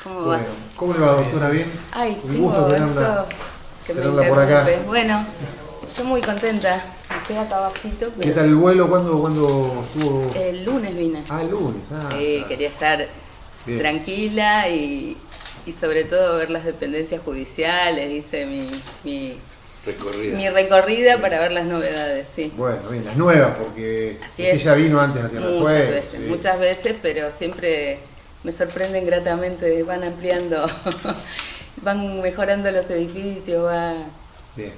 ¿Cómo va? Bueno, ¿cómo le va, doctora? ¿Bien? Ay, Un tengo gusto esto que me tenerla por acá. interrumpe. Bueno, yo muy contenta. Estoy acá abajito. ¿Qué tal el vuelo? ¿Cuándo estuvo? El lunes vine. Ah, el lunes. Sí, Claro. quería estar Bien. tranquila y sobre todo ver las dependencias judiciales. Hice mi recorrida para ver las novedades, sí. Bueno, bien, las nuevas, porque Así usted es. ya vino antes a Tierra del Fuego. Sí. Muchas veces, pero siempre me sorprenden gratamente, van ampliando, van mejorando los edificios, Bien.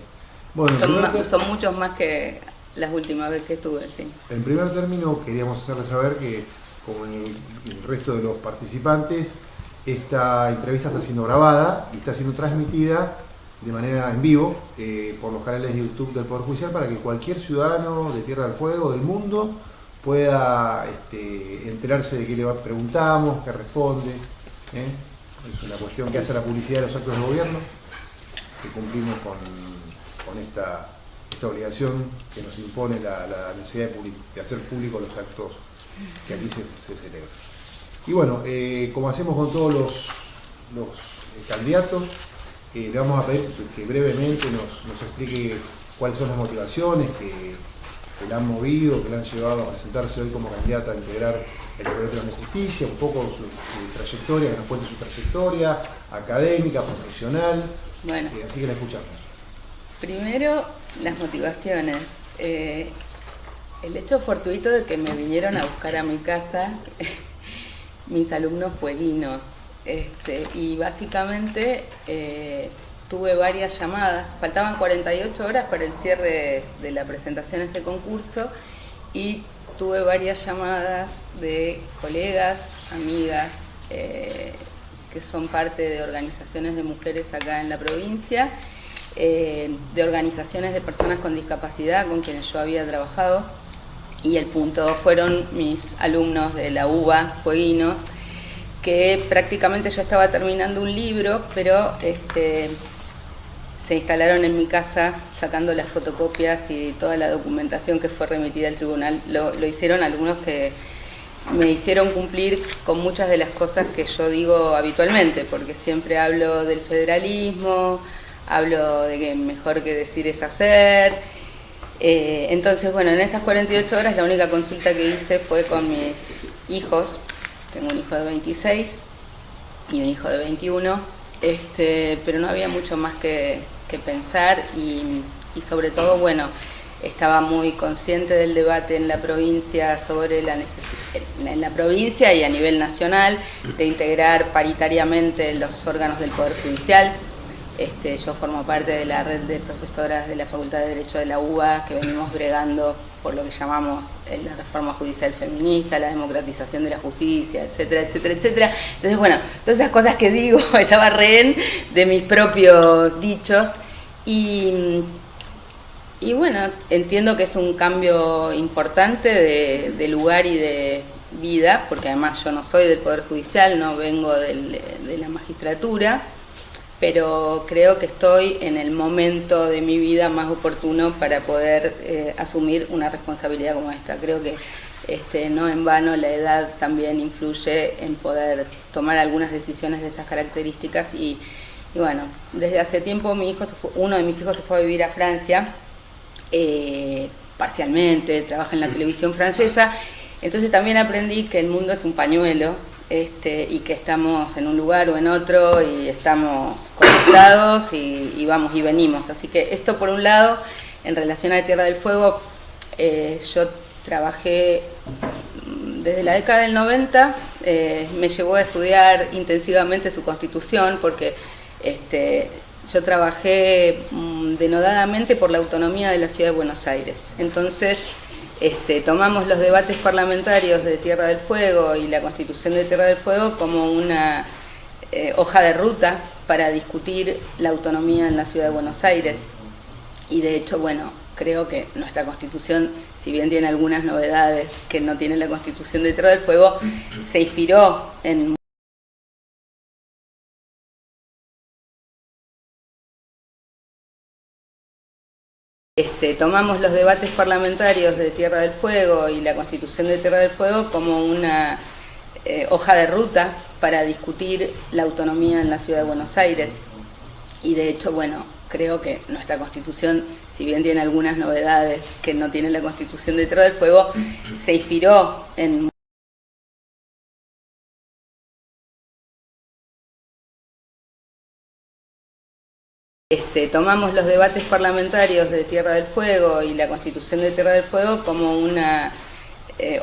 Bueno, son muchos más que las últimas veces que estuve, sí. en primer término queríamos hacerle saber que, como el resto de los participantes, esta entrevista está siendo grabada y está siendo transmitida de manera en vivo por los canales de YouTube del Poder Judicial para que cualquier ciudadano de Tierra del Fuego, del mundo, pueda enterarse de qué le preguntamos, qué responde. Es una cuestión que hace la publicidad de los actos de gobierno, que cumplimos con esta obligación que nos impone la necesidad de hacer público los actos que aquí se celebran. Y bueno, como hacemos con todos los candidatos, le vamos a pedir que brevemente nos explique cuáles son las motivaciones que la han movido, que la han llevado a presentarse hoy como candidata a integrar el Tribunal de Justicia, un poco su trayectoria, que nos cuente su trayectoria académica, profesional. Bueno, así que la escuchamos. Primero, las motivaciones. El hecho fortuito de que me vinieron a buscar a mi casa mis alumnos fueguinos. Y básicamente tuve varias llamadas, faltaban 48 horas para el cierre de la presentación de este concurso y tuve varias llamadas de colegas, amigas que son parte de organizaciones de mujeres acá en la provincia, de organizaciones de personas con discapacidad con quienes yo había trabajado, y el punto fueron mis alumnos de la UBA, fueguinos, que prácticamente yo estaba terminando un libro, pero se instalaron en mi casa sacando las fotocopias y toda la documentación que fue remitida al tribunal. Lo hicieron algunos que me hicieron cumplir con muchas de las cosas que yo digo habitualmente, porque siempre hablo del federalismo, hablo de que mejor que decir es hacer. Entonces, bueno, en esas 48 horas la única consulta que hice fue con mis hijos. Tengo un hijo de 26 y un hijo de 21, pero no había mucho más que pensar y sobre todo, bueno, estaba muy consciente del debate en la provincia sobre la necesidad, en la provincia y a nivel nacional, de integrar paritariamente los órganos del Poder Judicial. Yo formo parte de la red de profesoras de la Facultad de Derecho de la UBA, que venimos bregando por lo que llamamos la reforma judicial feminista, la democratización de la justicia, etcétera, etcétera, etcétera. Entonces, bueno, todas esas cosas que digo, estaba rehén de mis propios dichos y bueno, entiendo que es un cambio importante de lugar y de vida, porque además yo no soy del Poder Judicial, no vengo de la magistratura, pero creo que estoy en el momento de mi vida más oportuno para poder asumir una responsabilidad como esta. Creo que no en vano la edad también influye en poder tomar algunas decisiones de estas características y bueno, desde hace tiempo uno de mis hijos se fue a vivir a Francia, parcialmente, trabaja en la televisión francesa, entonces también aprendí que el mundo es un pañuelo, y que estamos en un lugar o en otro y estamos conectados y vamos y venimos. Así que esto por un lado, en relación a Tierra del Fuego, yo trabajé desde la década del 90, me llevó a estudiar intensivamente su constitución porque yo trabajé denodadamente por la autonomía de la ciudad de Buenos Aires. Entonces, tomamos los debates parlamentarios de Tierra del Fuego y la Constitución de Tierra del Fuego como una hoja de ruta para discutir la autonomía en la ciudad de Buenos Aires. Y de hecho, bueno, creo que nuestra Constitución, si bien tiene algunas novedades que no tiene la Constitución de Tierra del Fuego, se inspiró en tomamos los debates parlamentarios de Tierra del Fuego y la Constitución de Tierra del Fuego como una hoja de ruta para discutir la autonomía en la Ciudad de Buenos Aires. Y de hecho, bueno, creo que nuestra Constitución, si bien tiene algunas novedades que no tiene la Constitución de Tierra del Fuego, se inspiró en tomamos los debates parlamentarios de Tierra del Fuego y la Constitución de Tierra del Fuego como una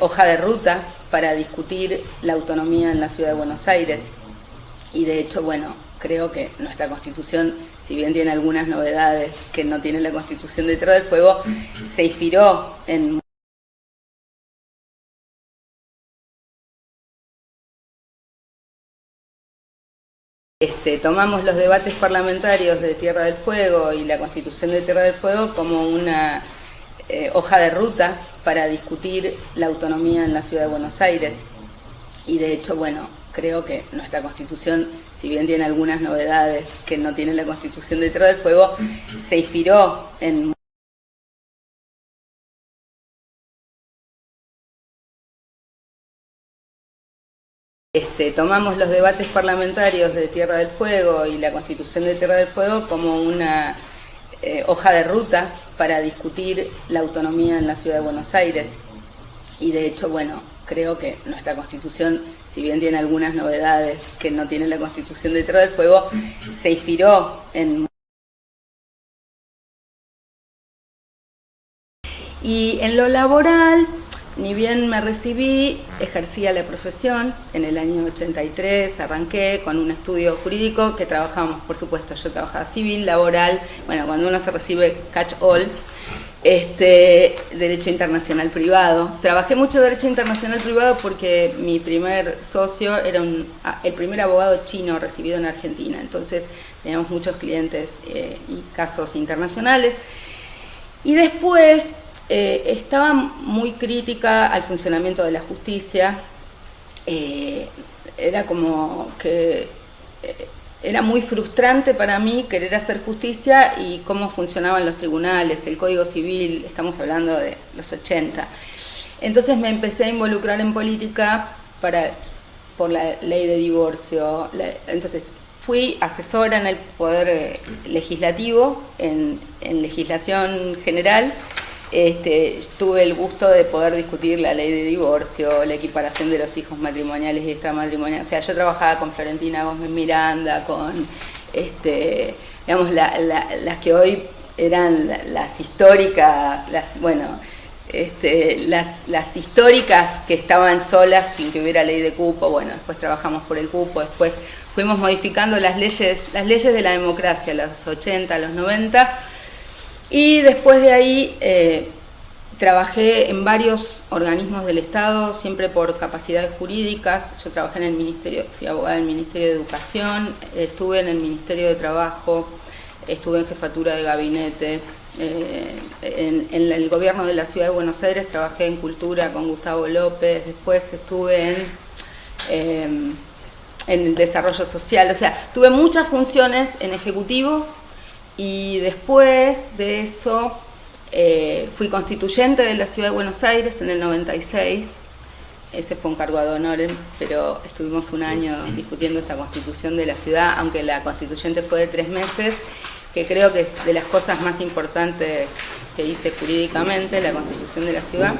hoja de ruta para discutir la autonomía en la Ciudad de Buenos Aires. Y de hecho, bueno, creo que nuestra Constitución, si bien tiene algunas novedades que no tiene la Constitución de Tierra del Fuego, se inspiró en tomamos los debates parlamentarios de Tierra del Fuego y la Constitución de Tierra del Fuego como una hoja de ruta para discutir la autonomía en la Ciudad de Buenos Aires. Y de hecho, bueno, creo que nuestra Constitución, si bien tiene algunas novedades que no tiene la Constitución de Tierra del Fuego, se inspiró en tomamos los debates parlamentarios de Tierra del Fuego y la Constitución de Tierra del Fuego como una hoja de ruta para discutir la autonomía en la Ciudad de Buenos Aires. Y de hecho, bueno, creo que nuestra Constitución, si bien tiene algunas novedades que no tiene la Constitución de Tierra del Fuego, se inspiró en... Y en lo laboral, ni bien me recibí, ejercía la profesión. En el año 83 arranqué con un estudio jurídico que trabajábamos, por supuesto, yo trabajaba civil, laboral, bueno, cuando uno se recibe catch all, derecho internacional privado. Trabajé mucho derecho internacional privado porque mi primer socio era el primer abogado chino recibido en Argentina, entonces teníamos muchos clientes y casos internacionales. Y después estaba muy crítica al funcionamiento de la justicia. Era como que era muy frustrante para mí querer hacer justicia y cómo funcionaban los tribunales, el Código Civil, estamos hablando de los 80. Entonces me empecé a involucrar en política por la ley de divorcio. Entonces fui asesora en el Poder Legislativo, en legislación general. Tuve el gusto de poder discutir la ley de divorcio, la equiparación de los hijos matrimoniales y extramatrimoniales. O sea, yo trabajaba con Florentina Gómez Miranda, con, digamos, las que hoy eran las históricas, las históricas que estaban solas sin que hubiera ley de cupo. Bueno, después trabajamos por el cupo, después fuimos modificando las leyes de la democracia, los 80, los 90. Y después de ahí trabajé en varios organismos del Estado, siempre por capacidades jurídicas. Yo trabajé en el Ministerio, fui abogada del Ministerio de Educación, estuve en el Ministerio de Trabajo, estuve en jefatura de gabinete. En el gobierno de la Ciudad de Buenos Aires trabajé en Cultura con Gustavo López, después estuve en el desarrollo social. O sea, tuve muchas funciones en ejecutivos. Y después de eso fui constituyente de la Ciudad de Buenos Aires en el 96. Ese fue un cargo ad honorem, pero estuvimos un año discutiendo esa constitución de la ciudad, aunque la constituyente fue de 3 meses, que creo que es de las cosas más importantes que hice jurídicamente, la constitución de la ciudad.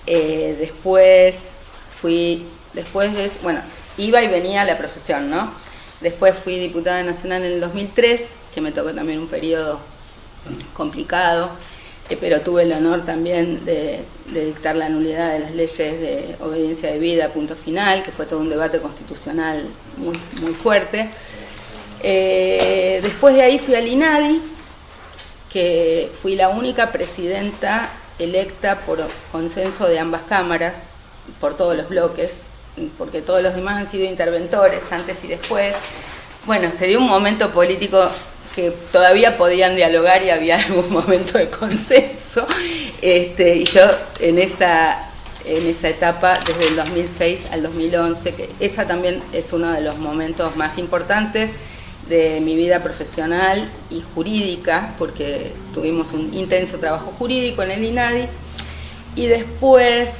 Después de eso, bueno, iba y venía a la profesión, ¿no? Después fui diputada nacional en el 2003, que me tocó también un periodo complicado, pero tuve el honor también de dictar la nulidad de las leyes de obediencia de vida, punto final, que fue todo un debate constitucional muy, muy fuerte. Después de ahí fui al INADI, que fui la única presidenta electa por consenso de ambas cámaras, por todos los bloques, porque todos los demás han sido interventores antes y después. Bueno, se dio un momento político que todavía podían dialogar y había algún momento de consenso, y yo en esa etapa, desde el 2006 al 2011, que esa también es uno de los momentos más importantes de mi vida profesional y jurídica, porque tuvimos un intenso trabajo jurídico en el INADI, y después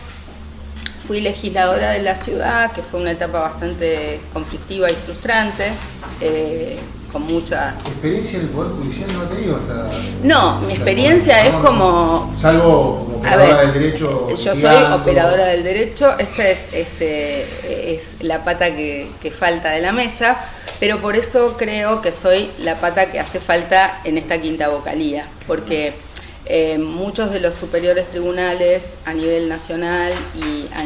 Fui legisladora de la ciudad, que fue una etapa bastante conflictiva y frustrante, con muchas... ¿Experiencia en el Poder Judicial no ha tenido hasta...? No, mi experiencia es como... Salvo como operadora del derecho... Yo soy operadora del derecho, esta es la pata que falta de la mesa, pero por eso creo que soy la pata que hace falta en esta quinta vocalía, porque... muchos de los superiores tribunales a nivel nacional y a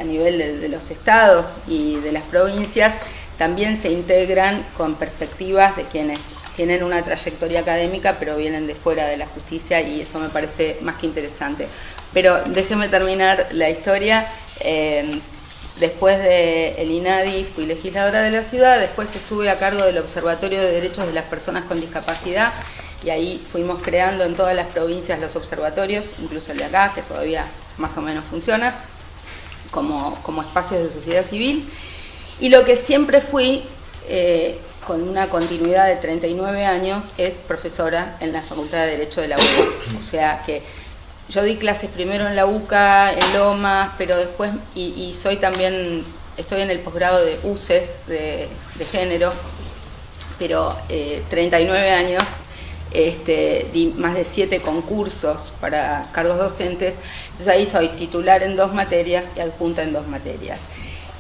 nivel de los estados y de las provincias también se integran con perspectivas de quienes tienen una trayectoria académica pero vienen de fuera de la justicia, y eso me parece más que interesante. Pero déjeme terminar la historia. Después del INADI fui legisladora de la ciudad, después estuve a cargo del Observatorio de Derechos de las Personas con Discapacidad, y ahí fuimos creando en todas las provincias los observatorios, incluso el de acá, que todavía más o menos funciona, como espacios de sociedad civil. Y lo que siempre fui, con una continuidad de 39 años, es profesora en la Facultad de Derecho de la UBA. O sea que yo di clases primero en la UCA, en Lomas, pero después, y soy también, estoy en el posgrado de UCES, de género, pero 39 años, di más de 7 concursos para cargos docentes, entonces ahí soy titular en 2 materias y adjunta en 2 materias.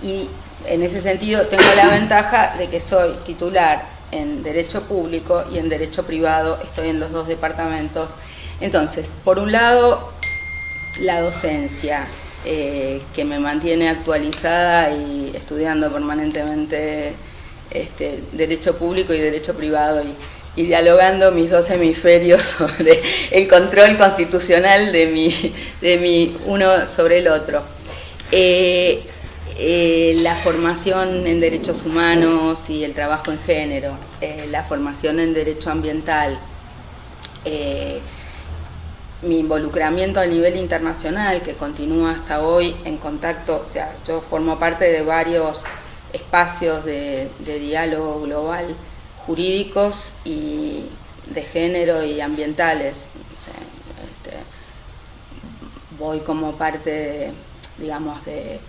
Y en ese sentido tengo la ventaja de que soy titular en Derecho Público y en Derecho Privado, estoy en los 2 departamentos. Entonces, por un lado, la docencia, que me mantiene actualizada y estudiando permanentemente Derecho Público y Derecho Privado, y dialogando mis 2 hemisferios sobre el control constitucional de mi uno sobre el otro. La formación en derechos humanos y el trabajo en género, la formación en derecho ambiental, mi involucramiento a nivel internacional, que continúa hasta hoy en contacto, o sea, yo formo parte de varios espacios de diálogo global, jurídicos y de género y ambientales. O sea, voy como parte, digamos, de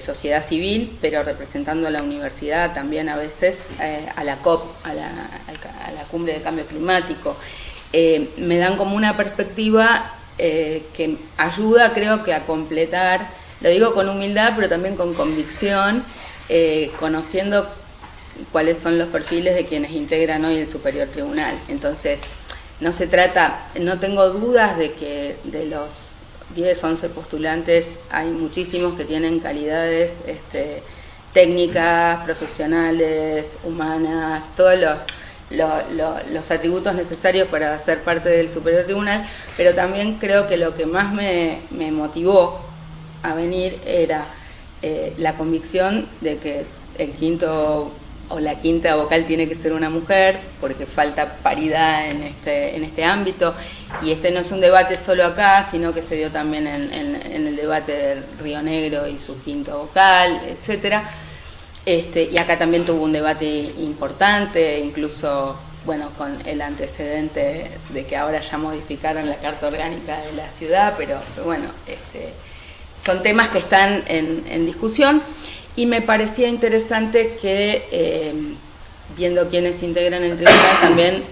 sociedad civil, pero representando a la universidad también a veces, a la COP, a la cumbre de cambio climático. Me dan como una perspectiva que ayuda, creo que, a completar, lo digo con humildad, pero también con convicción, conociendo cuáles son los perfiles de quienes integran hoy el Superior Tribunal. Entonces, no se trata, no tengo dudas de que de los 10, 11 postulantes hay muchísimos que tienen calidades técnicas, profesionales, humanas, todos los atributos necesarios para ser parte del Superior Tribunal, pero también creo que lo que más me motivó a venir era la convicción de que el quinto o la quinta vocal tiene que ser una mujer, porque falta paridad en este ámbito, y no es un debate solo acá, sino que se dio también en el debate de Río Negro y su quinto vocal, etcétera. Y acá también tuvo un debate importante, incluso, bueno, con el antecedente de que ahora ya modificaron la Carta Orgánica de la ciudad, pero bueno, son temas que están en discusión. Y me parecía interesante que, viendo quiénes integran el tribunal, también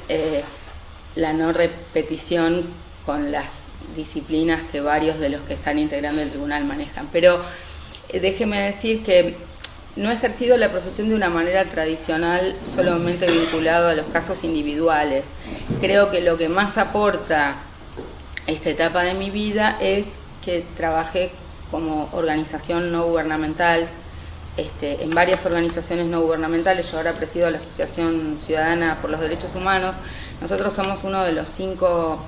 la no repetición con las disciplinas que varios de los que están integrando el tribunal manejan. Pero déjeme decir que no he ejercido la profesión de una manera tradicional, solamente vinculado a los casos individuales. Creo que lo que más aporta esta etapa de mi vida es que trabajé como organización no gubernamental, en varias organizaciones no gubernamentales. Yo ahora presido la Asociación Ciudadana por los Derechos Humanos. Nosotros somos uno de las 5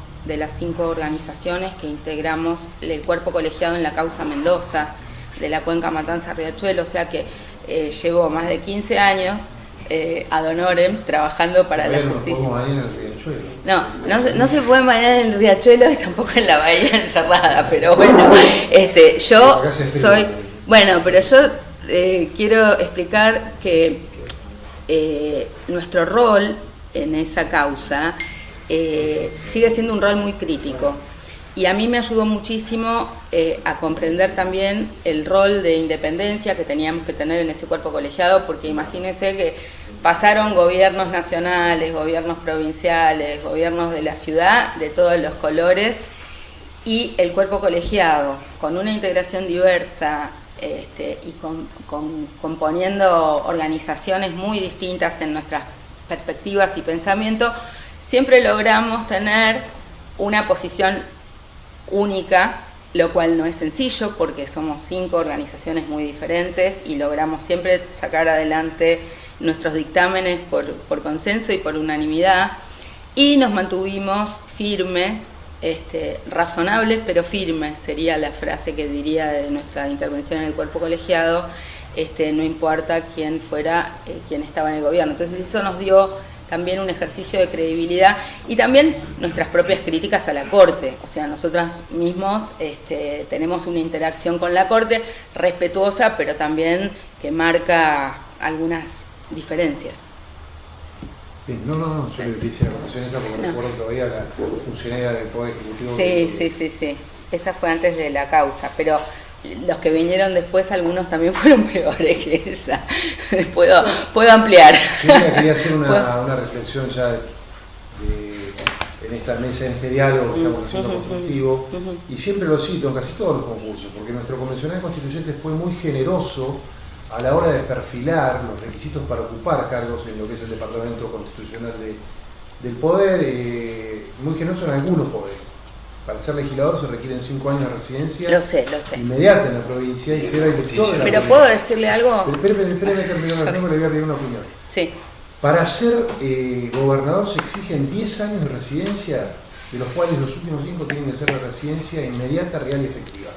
organizaciones que integramos el cuerpo colegiado en la causa Mendoza, de la cuenca Matanza-Riachuelo, o sea que llevo más de 15 años ad honorem trabajando para la justicia. ¿No podemos bañar en el Riachuelo? No se puede bañar en el Riachuelo y tampoco en la bahía encerrada, pero bueno, yo soy... Bueno, pero yo quiero explicar que nuestro rol en esa causa sigue siendo un rol muy crítico. Y a mí me ayudó muchísimo a comprender también el rol de independencia que teníamos que tener en ese cuerpo colegiado, porque imagínense que pasaron gobiernos nacionales, gobiernos provinciales, gobiernos de la ciudad, de todos los colores, y el cuerpo colegiado, con una integración diversa y componiendo organizaciones muy distintas en nuestras perspectivas y pensamiento, siempre logramos tener una posición única, lo cual no es sencillo porque somos 5 organizaciones muy diferentes y logramos siempre sacar adelante nuestros dictámenes por consenso y por unanimidad, y nos mantuvimos firmes, razonables pero firmes, sería la frase que diría de nuestra intervención en el cuerpo colegiado, no importa quién fuera quien estaba en el gobierno. Entonces eso nos dio también un ejercicio de credibilidad y también nuestras propias críticas a la Corte. O sea, nosotros mismos tenemos una interacción con la Corte respetuosa, pero también que marca algunas diferencias. Bien, no, yo le hice la acotación esa porque recuerdo todavía la funcionaria del Poder Ejecutivo. Sí. Esa fue antes de la causa, pero los que vinieron después, algunos también fueron peores que esa. Puedo ampliar. Quería hacer una reflexión ya en esta mesa, en este diálogo que estamos haciendo constructivo, y siempre lo cito en casi todos los concursos, porque nuestro convencional constituyente fue muy generoso a la hora de perfilar los requisitos para ocupar cargos en lo que es el Departamento Constitucional del Poder, muy generoso en algunos poderes. Para ser legislador se requieren 5 años de residencia lo sé. inmediata en la provincia y ser elector de la provincia. ¿Pero puedo decirle algo? Espéreme que le voy a pedir una opinión. Sí. Para ser gobernador se exigen 10 años de residencia, de los cuales los últimos 5 tienen que ser de residencia inmediata, real y efectiva.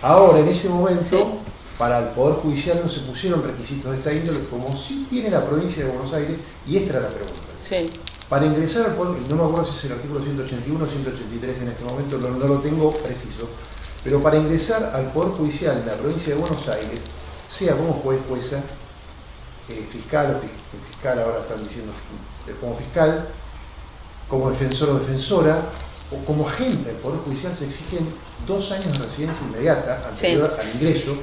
Ahora, en ese momento, para el Poder Judicial no se pusieron requisitos de esta índole, como sí tiene la provincia de Buenos Aires, y esta era la pregunta. Sí. Para ingresar al Poder, no me acuerdo si es el artículo 181 o 183 en este momento, no lo tengo preciso, pero para ingresar al Poder Judicial de la provincia de Buenos Aires, sea como juez, jueza, fiscal o fiscal, ahora están diciendo como fiscal, como defensor o defensora, o como agente del Poder Judicial, se exigen 2 años de residencia inmediata anterior al ingreso.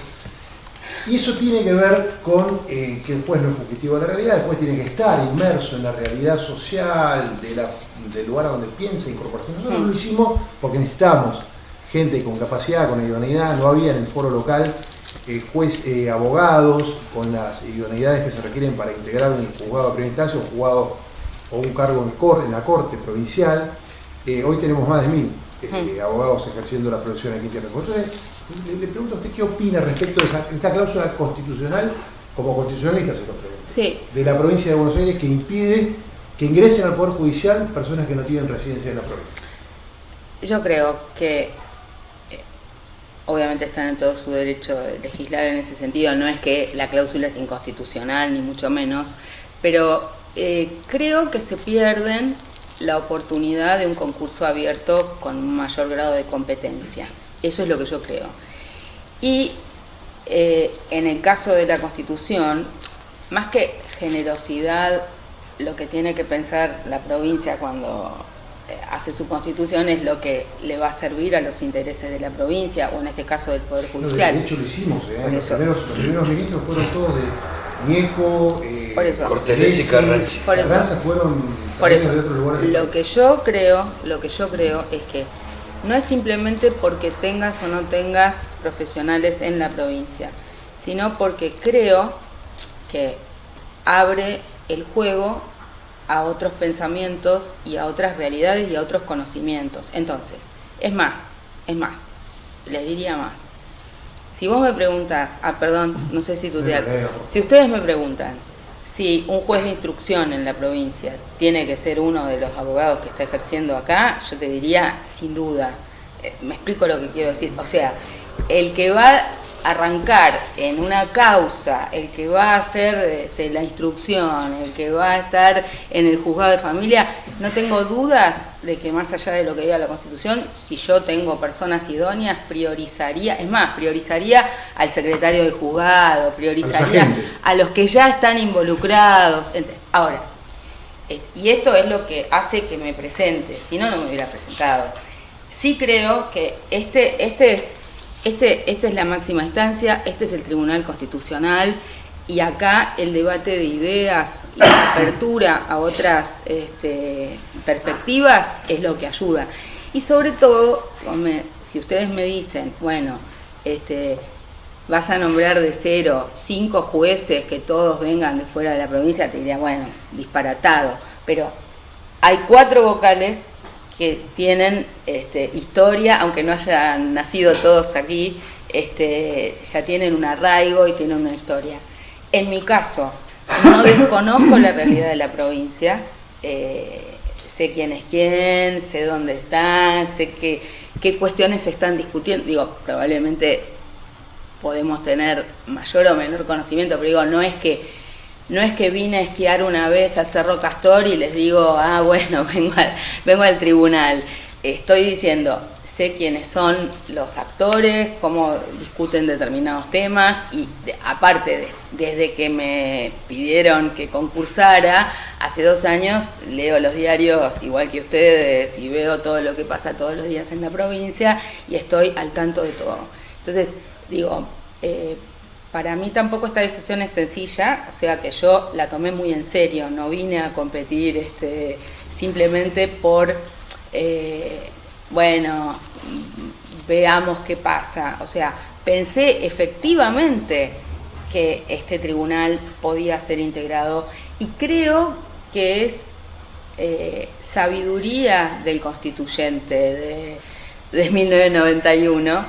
Y eso tiene que ver con que el juez no es fugitivo de la realidad, el juez tiene que estar inmerso en la realidad social del lugar donde piensa incorporarse. Nosotros lo hicimos porque necesitábamos gente con capacidad, con idoneidad, no había en el foro local abogados con las idoneidades que se requieren para integrar un juzgado de primera instancia, un juzgado o un cargo en la Corte provincial. Hoy tenemos más de 1000 abogados ejerciendo la profesión aquí en Tierra. Entonces, le pregunto a usted qué opina respecto de esta cláusula constitucional, como constitucionalista se lo pregunto, de la provincia de Buenos Aires, que impide que ingresen al Poder Judicial personas que no tienen residencia en la provincia. Yo creo que obviamente están en todo su derecho de legislar en ese sentido, no es que la cláusula es inconstitucional ni mucho menos, pero creo que se pierden la oportunidad de un concurso abierto con un mayor grado de competencia. Eso es lo que yo creo. Y en el caso de la Constitución, más que generosidad, lo que tiene que pensar la provincia cuando hace su Constitución es lo que le va a servir a los intereses de la provincia, o en este caso del Poder Judicial. De hecho lo hicimos, los primeros ministros fueron todos de Ñeco, Cortelés y Carranza. Fueron por eso, de otros lugares. Lo que yo creo es que no es simplemente porque tengas o no tengas profesionales en la provincia, sino porque creo que abre el juego a otros pensamientos y a otras realidades y a otros conocimientos. Entonces, es más, les diría más. Si vos me preguntas, no sé si si ustedes me preguntan si un juez de instrucción en la provincia tiene que ser uno de los abogados que está ejerciendo acá, yo te diría sin duda. Me explico lo que quiero decir. O sea, el que va a arrancar en una causa, el que va a hacer la instrucción, el que va a estar en el juzgado de familia, no tengo dudas de que más allá de lo que diga la Constitución, si yo tengo personas idóneas, priorizaría al secretario del juzgado, priorizaría a los que ya están involucrados. Ahora, y esto es lo que hace que me presente, si no, no me hubiera presentado. sí creo que esta es la máxima instancia, este es el Tribunal Constitucional, y acá el debate de ideas y la apertura a otras perspectivas es lo que ayuda. Y sobre todo, si ustedes me dicen, bueno, vas a nombrar de cero 5 jueces que todos vengan de fuera de la provincia, te diría, bueno, disparatado. Pero hay 4 vocales que tienen historia, aunque no hayan nacido todos aquí, ya tienen un arraigo y tienen una historia. En mi caso, no desconozco la realidad de la provincia, sé quién es quién, sé dónde están, sé qué cuestiones se están discutiendo. Digo, probablemente podemos tener mayor o menor conocimiento, pero digo, no es que vine a esquiar una vez a Cerro Castor y les digo, bueno, vengo al tribunal. Estoy diciendo, sé quiénes son los actores, cómo discuten determinados temas, y aparte, desde que me pidieron que concursara, hace 2 años leo los diarios igual que ustedes y veo todo lo que pasa todos los días en la provincia y estoy al tanto de todo. Entonces, digo, para mí tampoco esta decisión es sencilla, o sea que yo la tomé muy en serio, no vine a competir simplemente por, bueno, veamos qué pasa. O sea, pensé efectivamente que este tribunal podía ser integrado y creo que es sabiduría del constituyente de 1991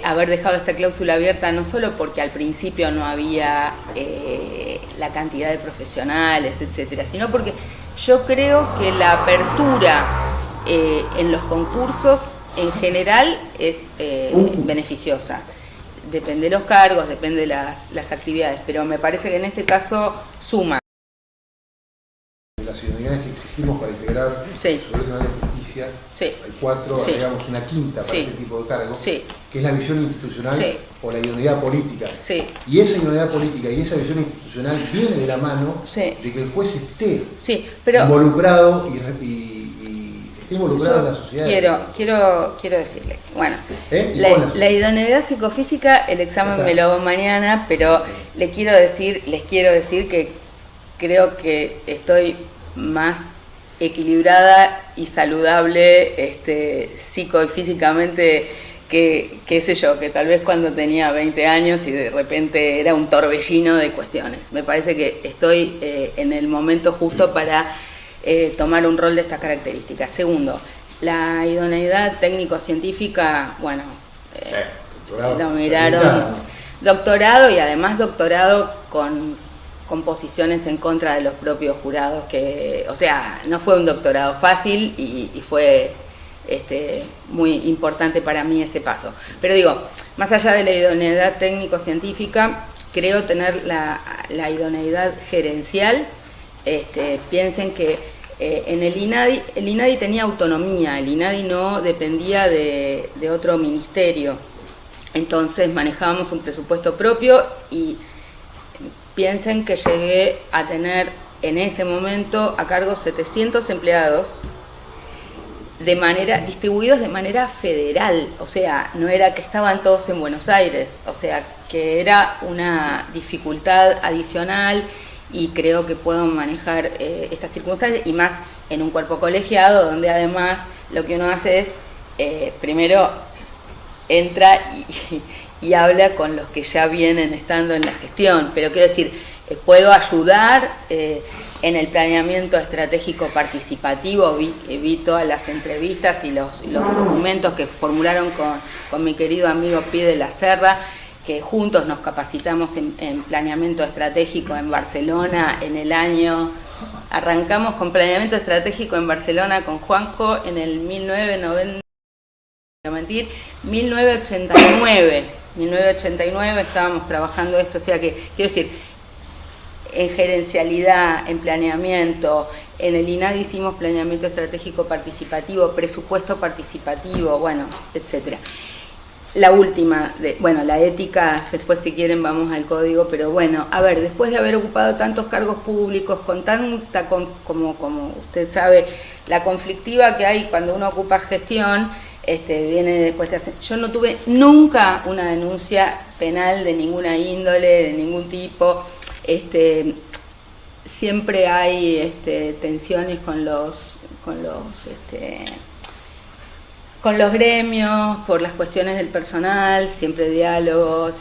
haber dejado esta cláusula abierta, no solo porque al principio no había la cantidad de profesionales, etcétera, sino porque yo creo que la apertura en los concursos en general es beneficiosa. Depende de los cargos, depende de las actividades, pero me parece que en este caso suma. Las idoneidades que exigimos para integrar el Supremo Tribunal de Justicia, hay 4, agregamos una quinta para este tipo de cargos, que es la visión institucional o la idoneidad política. Y esa idoneidad política y esa visión institucional viene de la mano de que el juez esté involucrado y esté involucrado en la sociedad. Quiero decirle, bueno, la idoneidad psicofísica, el examen me lo hago mañana, pero les quiero decir que creo que estoy más equilibrada y saludable psico y físicamente que qué sé yo, que tal vez cuando tenía 20 años y de repente era un torbellino de cuestiones. Me parece que estoy en el momento justo para tomar un rol de estas características. Segundo, la idoneidad técnico-científica, bueno, lo miraron, doctorado y además doctorado con posiciones en contra de los propios jurados, que, o sea, no fue un doctorado fácil y fue muy importante para mí ese paso. Pero digo, más allá de la idoneidad técnico-científica, creo tener la idoneidad gerencial. Piensen que en el INADI tenía autonomía, el INADI no dependía de otro ministerio, entonces manejábamos un presupuesto propio y piensen que llegué a tener en ese momento a cargo 700 empleados distribuidos de manera federal, o sea, no era que estaban todos en Buenos Aires, o sea, que era una dificultad adicional y creo que puedo manejar estas circunstancias y más en un cuerpo colegiado donde además lo que uno hace es, primero entra y habla con los que ya vienen estando en la gestión, pero quiero decir, puedo ayudar en el planeamiento estratégico participativo, vi todas las entrevistas y los documentos que formularon con mi querido amigo Pi de la Serra, que juntos nos capacitamos en planeamiento estratégico en Barcelona en el año, arrancamos con planeamiento estratégico en Barcelona con Juanjo en el 1989 estábamos trabajando esto, o sea que, quiero decir, en gerencialidad, en planeamiento, en el INADI hicimos planeamiento estratégico participativo, presupuesto participativo, bueno, etcétera. la última, bueno, la ética, después si quieren vamos al código, pero bueno, a ver, después de haber ocupado tantos cargos públicos, con tanta, como usted sabe, la conflictiva que hay cuando uno ocupa gestión, viene después te hacen. Yo no tuve nunca una denuncia penal de ninguna índole, de ningún tipo, siempre hay tensiones con los gremios, por las cuestiones del personal, siempre diálogo,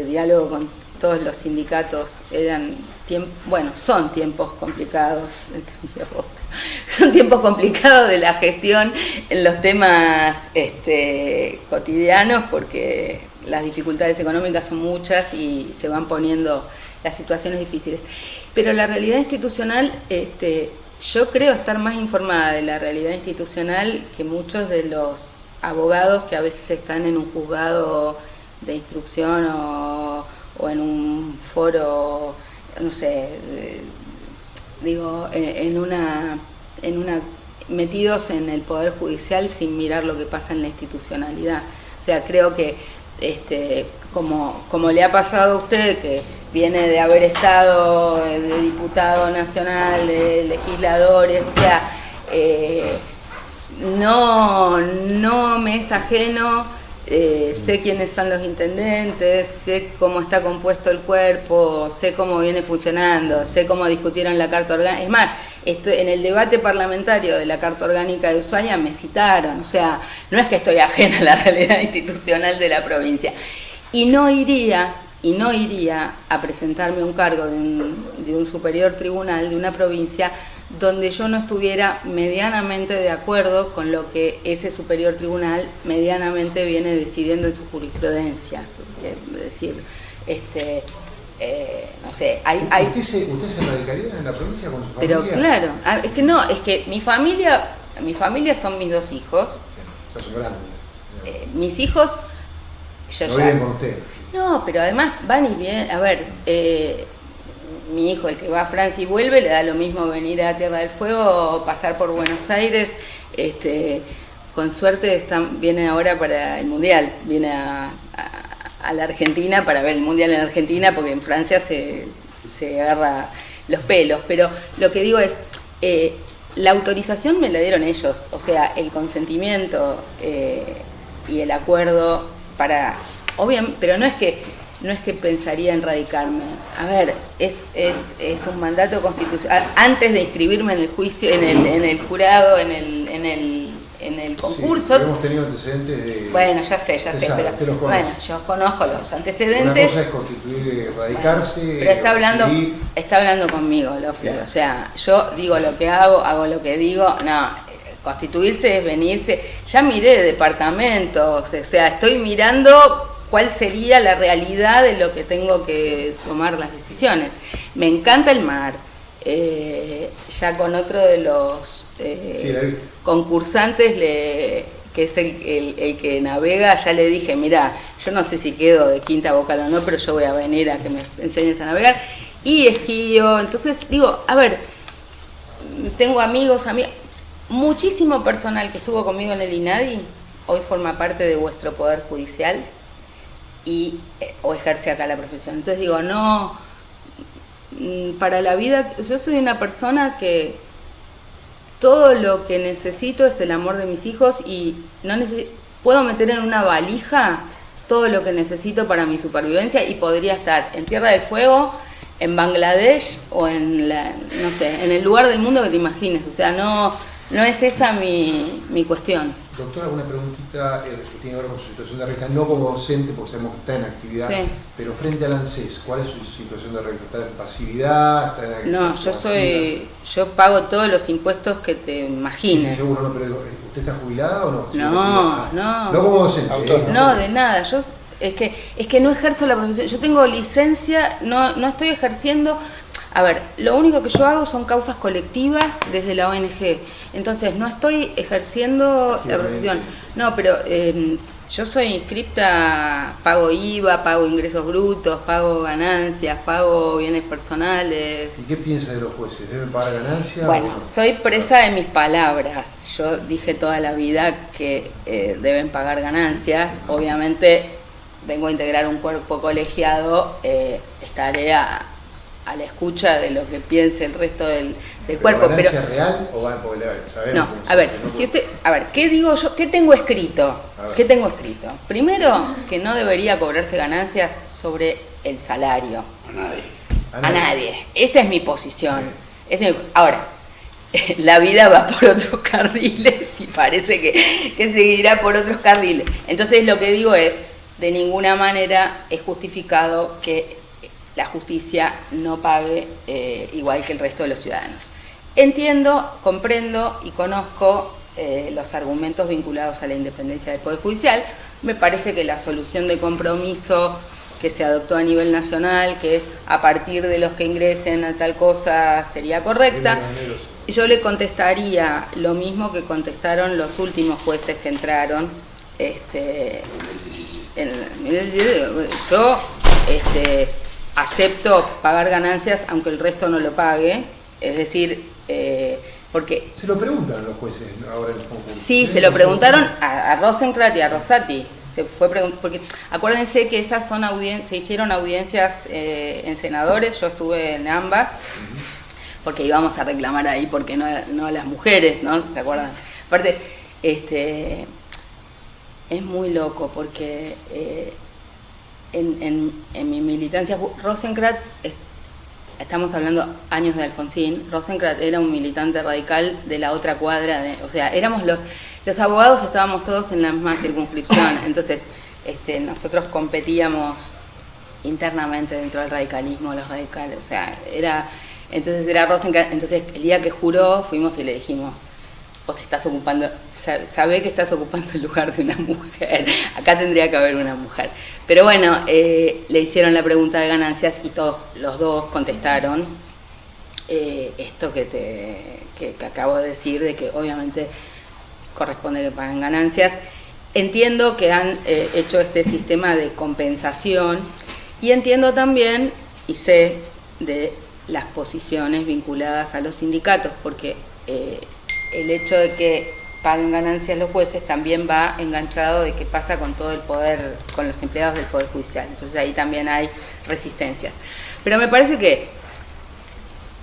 diálogo con todos los sindicatos. Son tiempos complicados, son tiempos complicados de la gestión en los temas cotidianos, porque las dificultades económicas son muchas y se van poniendo las situaciones difíciles. Pero la realidad institucional, yo creo estar más informada de la realidad institucional que muchos de los abogados que a veces están en un juzgado de instrucción o en un foro, no sé, metidos en el Poder Judicial sin mirar lo que pasa en la institucionalidad. O sea, creo que como le ha pasado a usted, que viene de haber estado de diputado nacional, de legisladores, o sea, no me es ajeno, sé quiénes son los intendentes, sé cómo está compuesto el cuerpo, sé cómo viene funcionando, sé cómo discutieron la Carta Orgánica. Es más, en el debate parlamentario de la Carta Orgánica de Ushuaia me citaron, o sea, no es que estoy ajena a la realidad institucional de la provincia. Y no iría a presentarme un cargo de un superior tribunal de una provincia donde yo no estuviera medianamente de acuerdo con lo que ese superior tribunal medianamente viene decidiendo en su jurisprudencia. Es decir, no sé, ¿Usted se radicaría en la provincia con su familia? Pero claro, es que mi familia son mis dos hijos. Ya son grandes. Mis hijos... No viven con usted. No, pero además van y vienen. A ver, mi hijo, el que va a Francia y vuelve, le da lo mismo venir a Tierra del Fuego o pasar por Buenos Aires. Con suerte viene ahora para el Mundial, viene a la Argentina para ver el Mundial en Argentina, porque en Francia se agarra los pelos. Pero lo que digo es, la autorización me la dieron ellos, o sea, el consentimiento y el acuerdo obviamente, pero no es que pensaría en radicarme. A ver, es un mandato constitucional. Antes de inscribirme en el juicio, en el jurado, en el concurso. Sí, hemos tenido antecedentes de... Bueno, ya sé, pero bueno, yo conozco los antecedentes. Una cosa es constituir, radicarse. Bueno, pero está hablando conmigo, Lofre. O sea, yo digo lo que hago lo que digo. No. Constituirse es venirse. Ya miré departamentos, o sea, estoy mirando cuál sería la realidad de lo que tengo que tomar las decisiones. Me encanta el mar. Ya con otro de los concursantes, que es el que navega, ya le dije, mirá, yo no sé si quedo de quinta vocal o no, pero yo voy a venir a que me enseñes a navegar. Y esquío, entonces digo, a ver, tengo amigos, muchísimo personal que estuvo conmigo en el INADI hoy forma parte de vuestro Poder Judicial o ejerce acá la profesión. Entonces digo, no, para la vida, yo soy una persona que todo lo que necesito es el amor de mis hijos y puedo meter en una valija todo lo que necesito para mi supervivencia y podría estar en Tierra del Fuego, en Bangladesh o en el lugar del mundo que te imagines. O sea, no es esa mi cuestión. Doctora, una preguntita que tiene que ver con su situación de riesgo, no como docente, porque sabemos que está en actividad, sí. Pero frente al ANSES, ¿cuál es su situación de riesgo? ¿Está en pasividad? ¿Está en No, yo pago todos los impuestos que te imagines. Sí, seguro, no, pero ¿usted está jubilada o no? No. No como docente. No, de nada. Es que no ejerzo la profesión. Yo tengo licencia, no estoy ejerciendo. A ver, lo único que yo hago son causas colectivas desde la ONG. Entonces, no estoy ejerciendo la profesión. No, pero Yo soy inscripta, pago IVA, pago ingresos brutos, pago ganancias, pago bienes personales. ¿Y qué piensa de los jueces? ¿Deben pagar ganancias? Bueno, soy presa de mis palabras. Yo dije toda la vida que deben pagar ganancias. Obviamente vengo a integrar un cuerpo colegiado, estaré a la escucha de lo que piense el resto del cuerpo. ¿Ganancia real o van por saber? No, a ver, si usted, a ver, ¿qué digo yo? ¿Qué tengo escrito? ¿Qué tengo escrito? Primero, que no debería cobrarse ganancias sobre el salario. A nadie. Esta es mi posición. Ahora, la vida va por otros carriles y parece que seguirá por otros carriles. Entonces lo que digo es, de ninguna manera es justificado que la justicia no pague igual que el resto de los ciudadanos. Entiendo, comprendo y conozco los argumentos vinculados a la independencia del Poder Judicial. Me parece que la solución de compromiso que se adoptó a nivel nacional, que es a partir de los que ingresen a tal cosa, sería correcta. Yo le contestaría lo mismo que contestaron los últimos jueces que entraron. Yo acepto pagar ganancias aunque el resto no lo pague, es decir, porque... Se lo preguntan los jueces ahora en el concurso. Sí, se lo preguntaron a Rosenkranz y a Rosati, porque acuérdense que esas son se hicieron audiencias en senadores, yo estuve en ambas, porque íbamos a reclamar ahí porque no las mujeres, ¿no? ¿Se acuerdan? Aparte, es muy loco porque... En mi militancia, Rosenkranz, estamos hablando años de Alfonsín, Rosenkranz era un militante radical de la otra cuadra, o sea, éramos los abogados estábamos todos en la misma circunscripción, entonces nosotros competíamos internamente dentro del radicalismo, los radicales, o sea, entonces era Rosenkranz, entonces el día que juró fuimos y le dijimos, vos estás ocupando, sabe que estás ocupando el lugar de una mujer, acá tendría que haber una mujer. Pero bueno, le hicieron la pregunta de ganancias y todos los dos contestaron esto que acabo de decir, de que obviamente corresponde que paguen ganancias. Entiendo que han hecho este sistema de compensación y entiendo también y sé de las posiciones vinculadas a los sindicatos, porque el hecho de que paguen ganancias los jueces también va enganchado de qué pasa con todo el poder, con los empleados del Poder Judicial. Entonces ahí también hay resistencias. Pero me parece que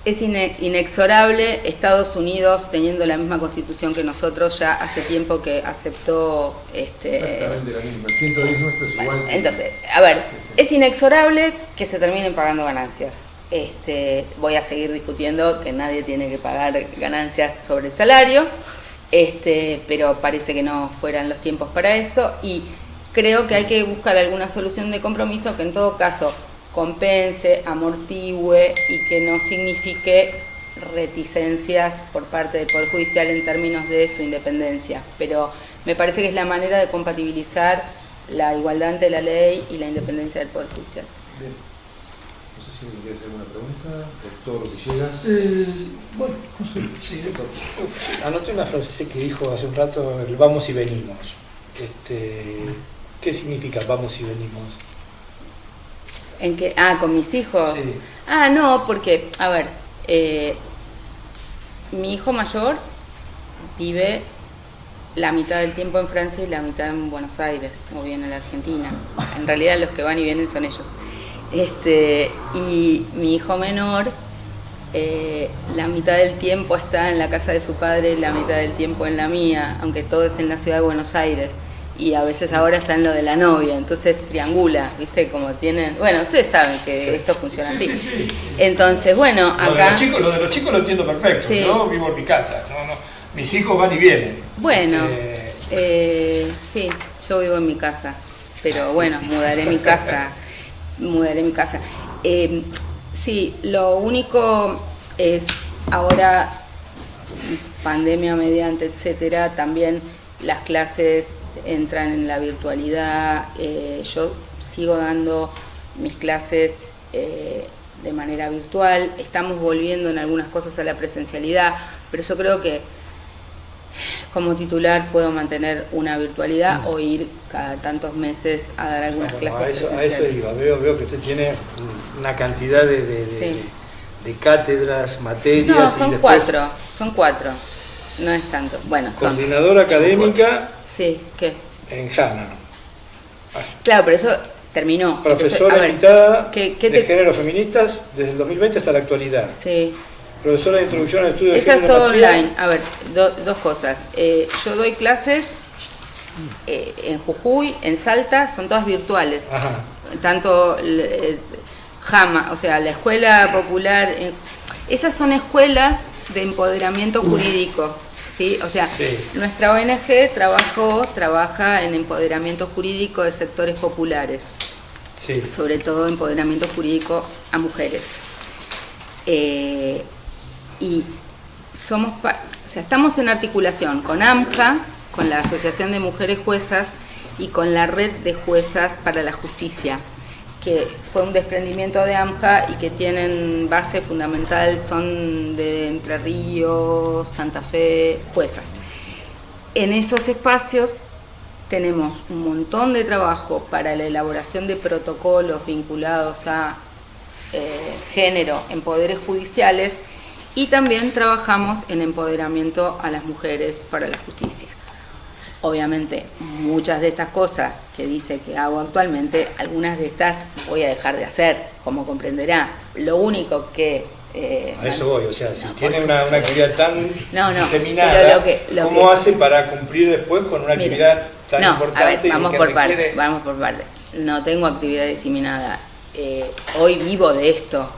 es inexorable. Estados Unidos, teniendo la misma constitución que nosotros, ya hace tiempo que aceptó... Exactamente la misma, el 110 nuestro es igual. Entonces, a ver, es inexorable que se terminen pagando ganancias. Voy a seguir discutiendo que nadie tiene que pagar ganancias sobre el salario, pero parece que no fueran los tiempos para esto y creo que hay que buscar alguna solución de compromiso que en todo caso compense, amortigüe y que no signifique reticencias por parte del Poder Judicial en términos de su independencia, pero me parece que es la manera de compatibilizar la igualdad ante la ley y la independencia del Poder Judicial. Bien. No sé si me quieres hacer alguna pregunta, doctor Villegas. Bueno, no sé. Sí, anoté una frase que dijo hace un rato, el vamos y venimos. ¿Qué significa vamos y venimos? ¿En qué? Con mis hijos. Sí. No, porque, a ver, mi hijo mayor vive la mitad del tiempo en Francia y la mitad en Buenos Aires, o bien en la Argentina. En realidad los que van y vienen son ellos. Y mi hijo menor, la mitad del tiempo está en la casa de su padre y la mitad del tiempo en la mía, aunque todo es en la ciudad de Buenos Aires. Y a veces ahora está en lo de la novia, entonces triangula, ¿viste? Como tienen... Bueno, ustedes saben que sí, esto funciona así. Sí. Entonces, bueno, acá... Lo de los chicos lo entiendo perfecto. Sí. Yo vivo en mi casa, no, mis hijos van y vienen. Bueno, sí, yo vivo en mi casa, pero bueno, mudaré mi casa. Sí, lo único es ahora, pandemia mediante, etcétera, también las clases entran en la virtualidad. Yo sigo dando mis clases de manera virtual, estamos volviendo en algunas cosas a la presencialidad, pero yo creo que Como titular puedo mantener una virtualidad o ir cada tantos meses a dar algunas clases a eso presenciales. iba. Veo que usted tiene una cantidad de cátedras, materias. No, y son después cuatro. No es tanto. Bueno, son. Coordinadora académica Sí, ¿qué? en HANA. Claro, pero eso terminó. Profesora Entonces, invitada ¿qué de te... género feministas desde el 2020 hasta la actualidad. Sí. Profesora de introducción al estudio de Eso es género. todo matriz. online. A ver, dos cosas. Yo doy clases en Jujuy, en Salta, son todas virtuales. Ajá. Tanto JAMA, o sea, la Escuela Popular, esas son escuelas de empoderamiento jurídico, ¿sí? O sea, Sí. nuestra ONG trabaja en empoderamiento jurídico de sectores populares, Sí. sobre todo empoderamiento jurídico a mujeres. Y estamos en articulación con AMJA, con la Asociación de Mujeres Juezas y con la Red de Juezas para la Justicia, que fue un desprendimiento de AMJA y que tienen base fundamental, son de Entre Ríos, Santa Fe, juezas. En esos espacios tenemos un montón de trabajo para la elaboración de protocolos vinculados a género en poderes judiciales y también trabajamos en empoderamiento a las mujeres para la justicia. Obviamente, muchas de estas cosas que dice que hago actualmente, algunas de estas voy a dejar de hacer, como comprenderá. Lo único que... A eso voy, o sea, si no, tiene una actividad tan No, diseminada, pero ¿cómo hace para cumplir después con una actividad tan importante? A ver, vamos y que por requiere... parte, vamos por parte. No tengo actividad diseminada. Hoy vivo de esto,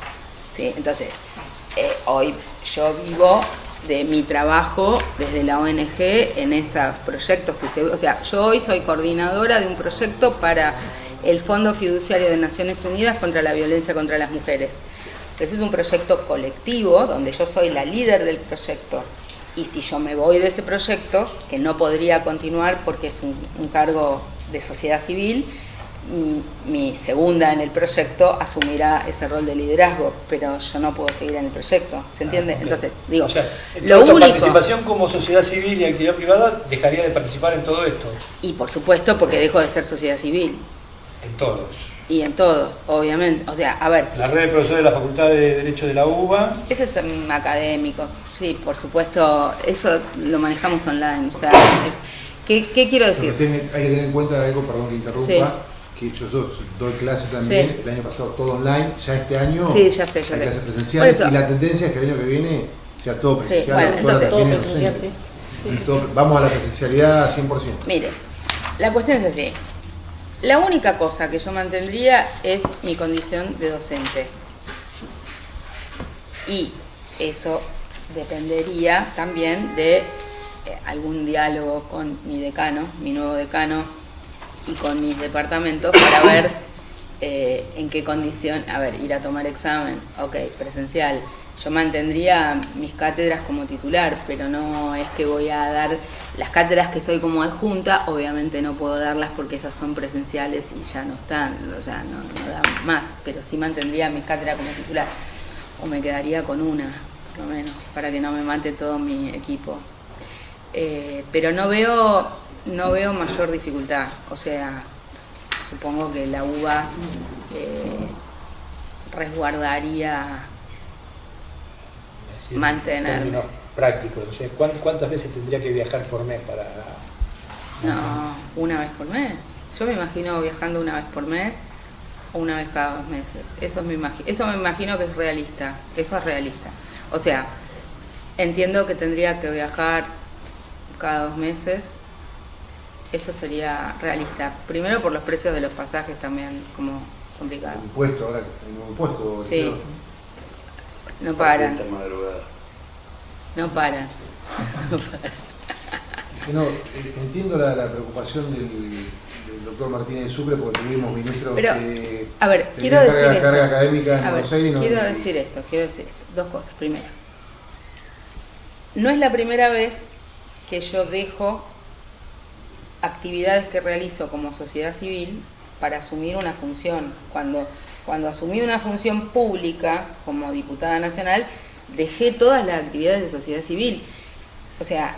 ¿sí? Entonces, hoy yo vivo de mi trabajo desde la ONG en esos proyectos que usted ve. O sea, yo hoy soy coordinadora de un proyecto para el Fondo Fiduciario de Naciones Unidas contra la Violencia contra las Mujeres. Ese es un proyecto colectivo donde yo soy la líder del proyecto. Y si yo me voy de ese proyecto, que no podría continuar porque es un cargo de sociedad civil, mi segunda en el proyecto asumirá ese rol de liderazgo, pero yo no puedo seguir en el proyecto, ¿se entiende? Okay. Entonces, digo, o sea, lo tu único... participación como sociedad civil y actividad privada dejaría de participar en todo esto. Y por supuesto porque dejo de ser sociedad civil. En todos. Y en todos, obviamente. O sea, a ver... La red de profesores de la Facultad de Derecho de la UBA. Eso es académico, sí, por supuesto, eso lo manejamos online. O sea, ¿qué quiero decir? Hay que tener en cuenta algo, perdón que interrumpa, Sí. que yo doy clases también, Sí. el año pasado todo online, ya este año Sí, ya sé, hay clases Por presenciales eso. y la tendencia es que el año que viene sea todo Sí, presencial. bueno, toda la entonces, actividad todo presencial, docente. sí. Y todo- vamos a la presencialidad 100%. Mire, la cuestión es así. La única cosa que yo mantendría es mi condición de docente. Y eso dependería también de algún diálogo con mi decano, mi nuevo decano, y con mis departamentos para ver en qué condición, a ver, ir a tomar examen, ok, presencial. Yo mantendría mis cátedras como titular, pero no es que voy a dar las cátedras que estoy como adjunta, obviamente no puedo darlas porque esas son presenciales y ya no están, o sea, no dan más, pero sí mantendría mis cátedras como titular, o me quedaría con una, por lo menos, para que no me mate todo mi equipo. Pero no veo mayor dificultad, o sea, supongo que la UBA resguardaría Decir, mantenerme. en términos prácticos, o sea, ¿cuántas veces tendría que viajar por mes para...? No, una vez por mes. Yo me imagino viajando una vez por mes o una vez cada 2 meses. Eso me imagino que es realista. Eso es realista. O sea, entiendo que tendría que viajar cada 2 meses. Eso sería realista. Primero por los precios de los pasajes también, como complicado. El impuesto, ahora el nuevo impuesto. Sí. creo. No paran. Esta madrugada. No paran. No, entiendo la preocupación del doctor Martínez de Sucre porque tuvimos ministros Pero, que a ver, tenían quiero decir esto. carga académica en A ver, Buenos Aires. quiero decir esto. Dos cosas. Primero, no es la primera vez que yo dejo actividades que realizo como sociedad civil para asumir una función. Cuando asumí una función pública como diputada nacional, dejé todas las actividades de sociedad civil. O sea,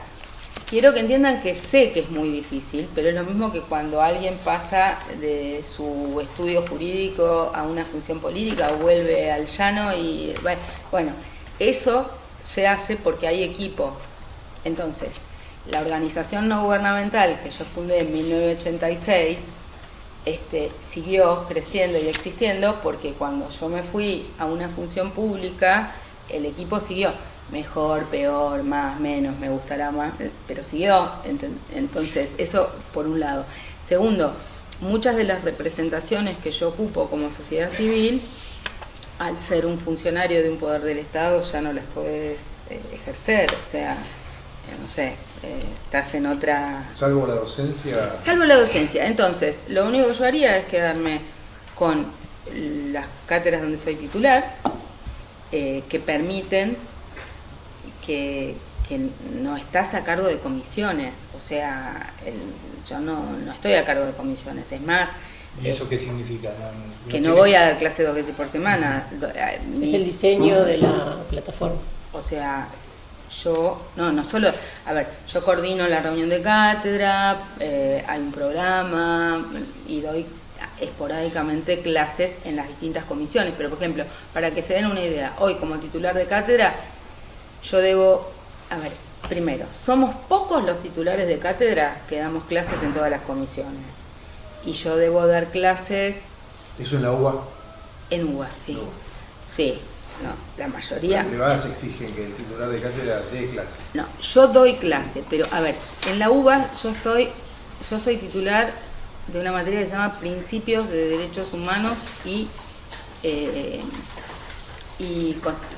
quiero que entiendan que sé que es muy difícil, pero es lo mismo que cuando alguien pasa de su estudio jurídico a una función política o vuelve al llano y bueno, eso se hace porque hay equipo. Entonces, la organización no gubernamental que yo fundé en 1986 siguió creciendo y existiendo porque cuando yo me fui a una función pública, el equipo siguió. Mejor, peor, más, menos, me gustará más, pero siguió. Entonces, eso por un lado. Segundo, muchas de las representaciones que yo ocupo como sociedad civil, al ser un funcionario de un poder del Estado, ya no las podés ejercer, o sea, no sé, estás en otra... Salvo la docencia. Salvo la docencia. Entonces, lo único que yo haría es quedarme con las cátedras donde soy titular, que permiten que no estás a cargo de comisiones, o sea, yo no estoy a cargo de comisiones, es más... ¿Y eso qué significa? Que no voy a dar clase 2 veces por semana. Es el diseño de la plataforma. O sea, yo, no solo, a ver, yo coordino la reunión de cátedra, hay un programa y doy esporádicamente clases en las distintas comisiones, pero por ejemplo, para que se den una idea, hoy como titular de cátedra, yo debo, a ver, primero, somos pocos los titulares de cátedra que damos clases en todas las comisiones. Y yo debo dar clases... ¿Eso en la UBA? En UBA, sí. Sí, no, la mayoría... Las privadas exigen que el titular de cátedra dé clase. No, yo doy clase, pero a ver, en la UBA yo soy titular de una materia que se llama Principios de Derechos Humanos y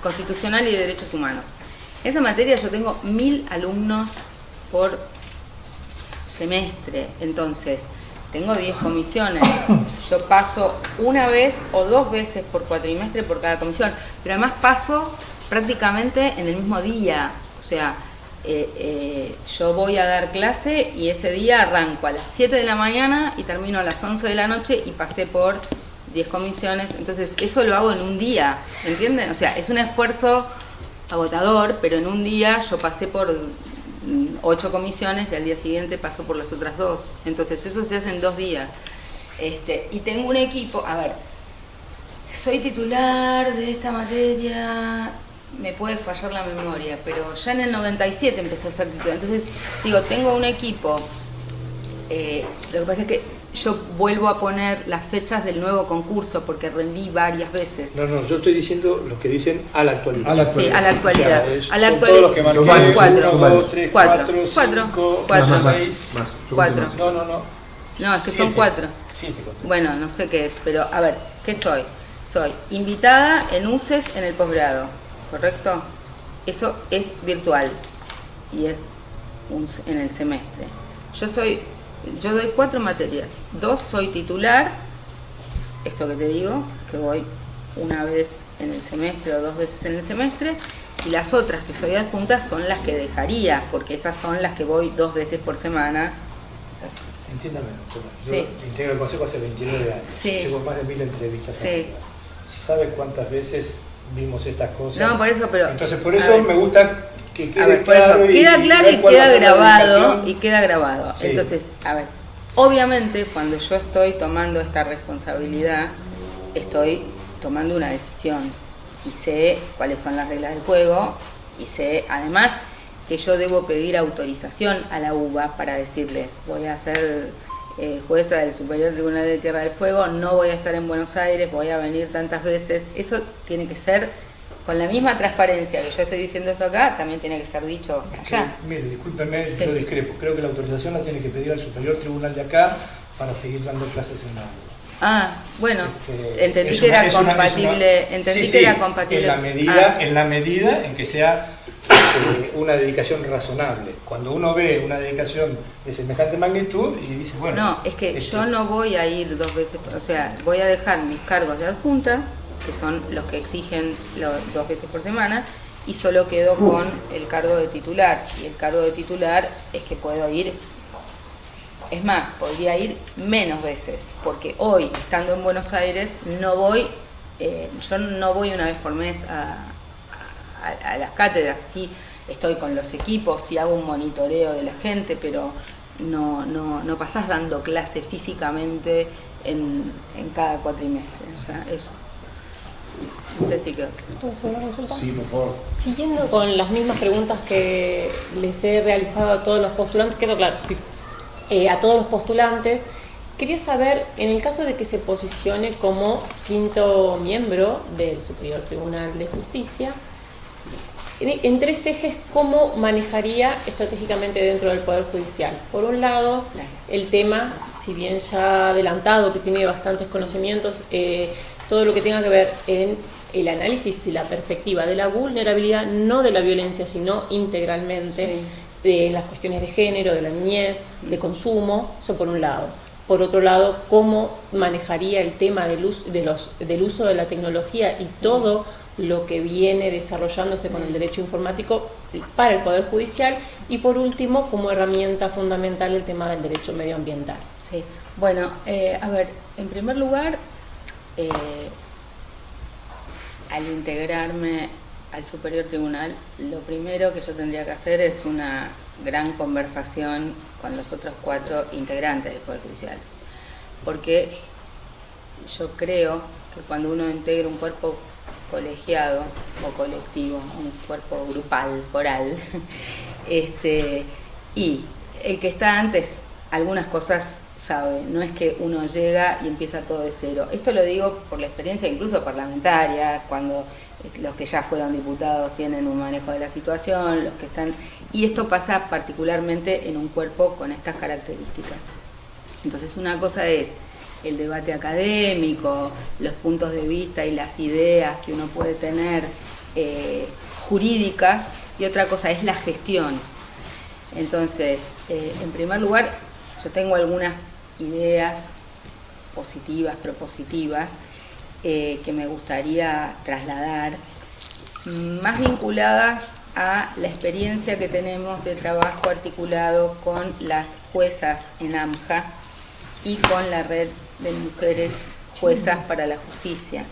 Constitucional y de Derechos Humanos. En esa materia yo tengo 1000 alumnos por semestre, entonces tengo 10 comisiones, yo paso una vez o 2 veces por cuatrimestre por cada comisión, pero además paso prácticamente en el mismo día, o sea, yo voy a dar clase y ese día arranco a las 7 de la mañana y termino a las 11 de la noche y pasé por 10 comisiones, entonces eso lo hago en un día, ¿entienden? O sea, es un esfuerzo agotador, pero en un día yo pasé por 8 comisiones y al día siguiente paso por las otras 2, entonces eso se hace en 2 días. Y tengo un equipo, a ver, soy titular de esta materia, me puede fallar la memoria, pero ya en el 97 empecé a ser titular, entonces digo, tengo un equipo, lo que pasa es que yo vuelvo a poner las fechas del nuevo concurso porque rendí varias veces. No, yo estoy diciendo los que dicen a la actualidad. A la actualidad. Sí, a la actualidad. O sea, a la son actualidad. todos los que marqué, Son 4, 1, 2, 3, 4, 5, 6. Más. 4. No. No, es que son 4. 7. Bueno, no sé qué es, pero a ver, ¿qué soy? Soy invitada en UCES en el posgrado, ¿correcto? Eso es virtual y es en el semestre. Yo doy 4 materias, 2 soy titular, esto que te digo, que voy una vez en el semestre o 2 veces en el semestre, y las otras que soy adjunta son las que dejaría, porque esas son las que voy 2 veces por semana. Entiéndame, doctora, yo Sí. integro el consejo hace 29 años, Sí. llevo más de 1000 entrevistas. Sí. ¿Sabe cuántas veces vimos estas cosas? No, por eso, pero... Entonces, por eso me gusta que A quede ver, por claro. eso, queda claro y cuál va a queda ser la grabado, dedicación. y queda grabado. Sí. Entonces, a ver, obviamente cuando yo estoy tomando esta responsabilidad, estoy tomando una decisión y sé cuáles son las reglas del juego y sé además que yo debo pedir autorización a la UBA para decirles, voy a ser jueza del Superior Tribunal de Tierra del Fuego, no voy a estar en Buenos Aires, voy a venir tantas veces. Eso tiene que ser con la misma transparencia que yo estoy diciendo esto acá, también tiene que ser dicho allá. Mire, discúlpeme, Sí. yo discrepo. Creo que la autorización la tiene que pedir al Superior Tribunal de acá para seguir dando clases en la UBA. Ah, bueno, Este, entendí es que una- era es una- compatible, es una- entendí sí, que sí, era compatible. en la medida en que sea una dedicación razonable. Cuando uno ve una dedicación de semejante magnitud y dice, bueno... No, es que yo no voy a ir 2 veces, o sea, voy a dejar mis cargos de adjunta, que son los que exigen 2 veces por semana, y solo quedo con el cargo de titular. Y el cargo de titular es que puedo ir, es más, podría ir menos veces, porque hoy, estando en Buenos Aires, no voy, yo no voy una vez por mes a las cátedras. Sí, estoy con los equipos, sí hago un monitoreo de la gente, pero no pasás dando clase físicamente en cada cuatrimestre, o sea, eso. No sé si quedó. ¿Puedo hacer una consulta? Sí, por favor. Siguiendo con las mismas preguntas que les he realizado a todos los postulantes, quedó claro, sí. A todos los postulantes, quería saber, en el caso de que se posicione como quinto miembro del Superior Tribunal de Justicia, en tres ejes, ¿cómo manejaría estratégicamente dentro del Poder Judicial? Por un lado, el tema, si bien ya adelantado, que tiene bastantes conocimientos, todo lo que tenga que ver en el análisis y la perspectiva de la vulnerabilidad, no de la violencia, sino integralmente, de las cuestiones de género, de la niñez, de consumo, eso por un lado. Por otro lado, cómo manejaría el tema del uso de la tecnología y todo lo que viene desarrollándose con el derecho informático para el Poder Judicial, y por último, como herramienta fundamental, el tema del derecho medioambiental. Sí, bueno, a ver, en primer lugar, al integrarme al Superior Tribunal, lo primero que yo tendría que hacer es una gran conversación con los otros 4 integrantes del Poder Judicial, porque yo creo que cuando uno integra un cuerpo colegiado o colectivo, un cuerpo grupal, coral, y el que está antes algunas cosas sabe, no es que uno llega y empieza todo de cero. Esto lo digo por la experiencia incluso parlamentaria, cuando los que ya fueron diputados tienen un manejo de la situación, los que están, y esto pasa particularmente en un cuerpo con estas características. Entonces una cosa es el debate académico, los puntos de vista y las ideas que uno puede tener jurídicas, y otra cosa es la gestión. Entonces, en primer lugar, yo tengo algunas ideas positivas, propositivas, que me gustaría trasladar, más vinculadas a la experiencia que tenemos de trabajo articulado con las juezas en AMJA y con la red de mujeres juezas para la justicia.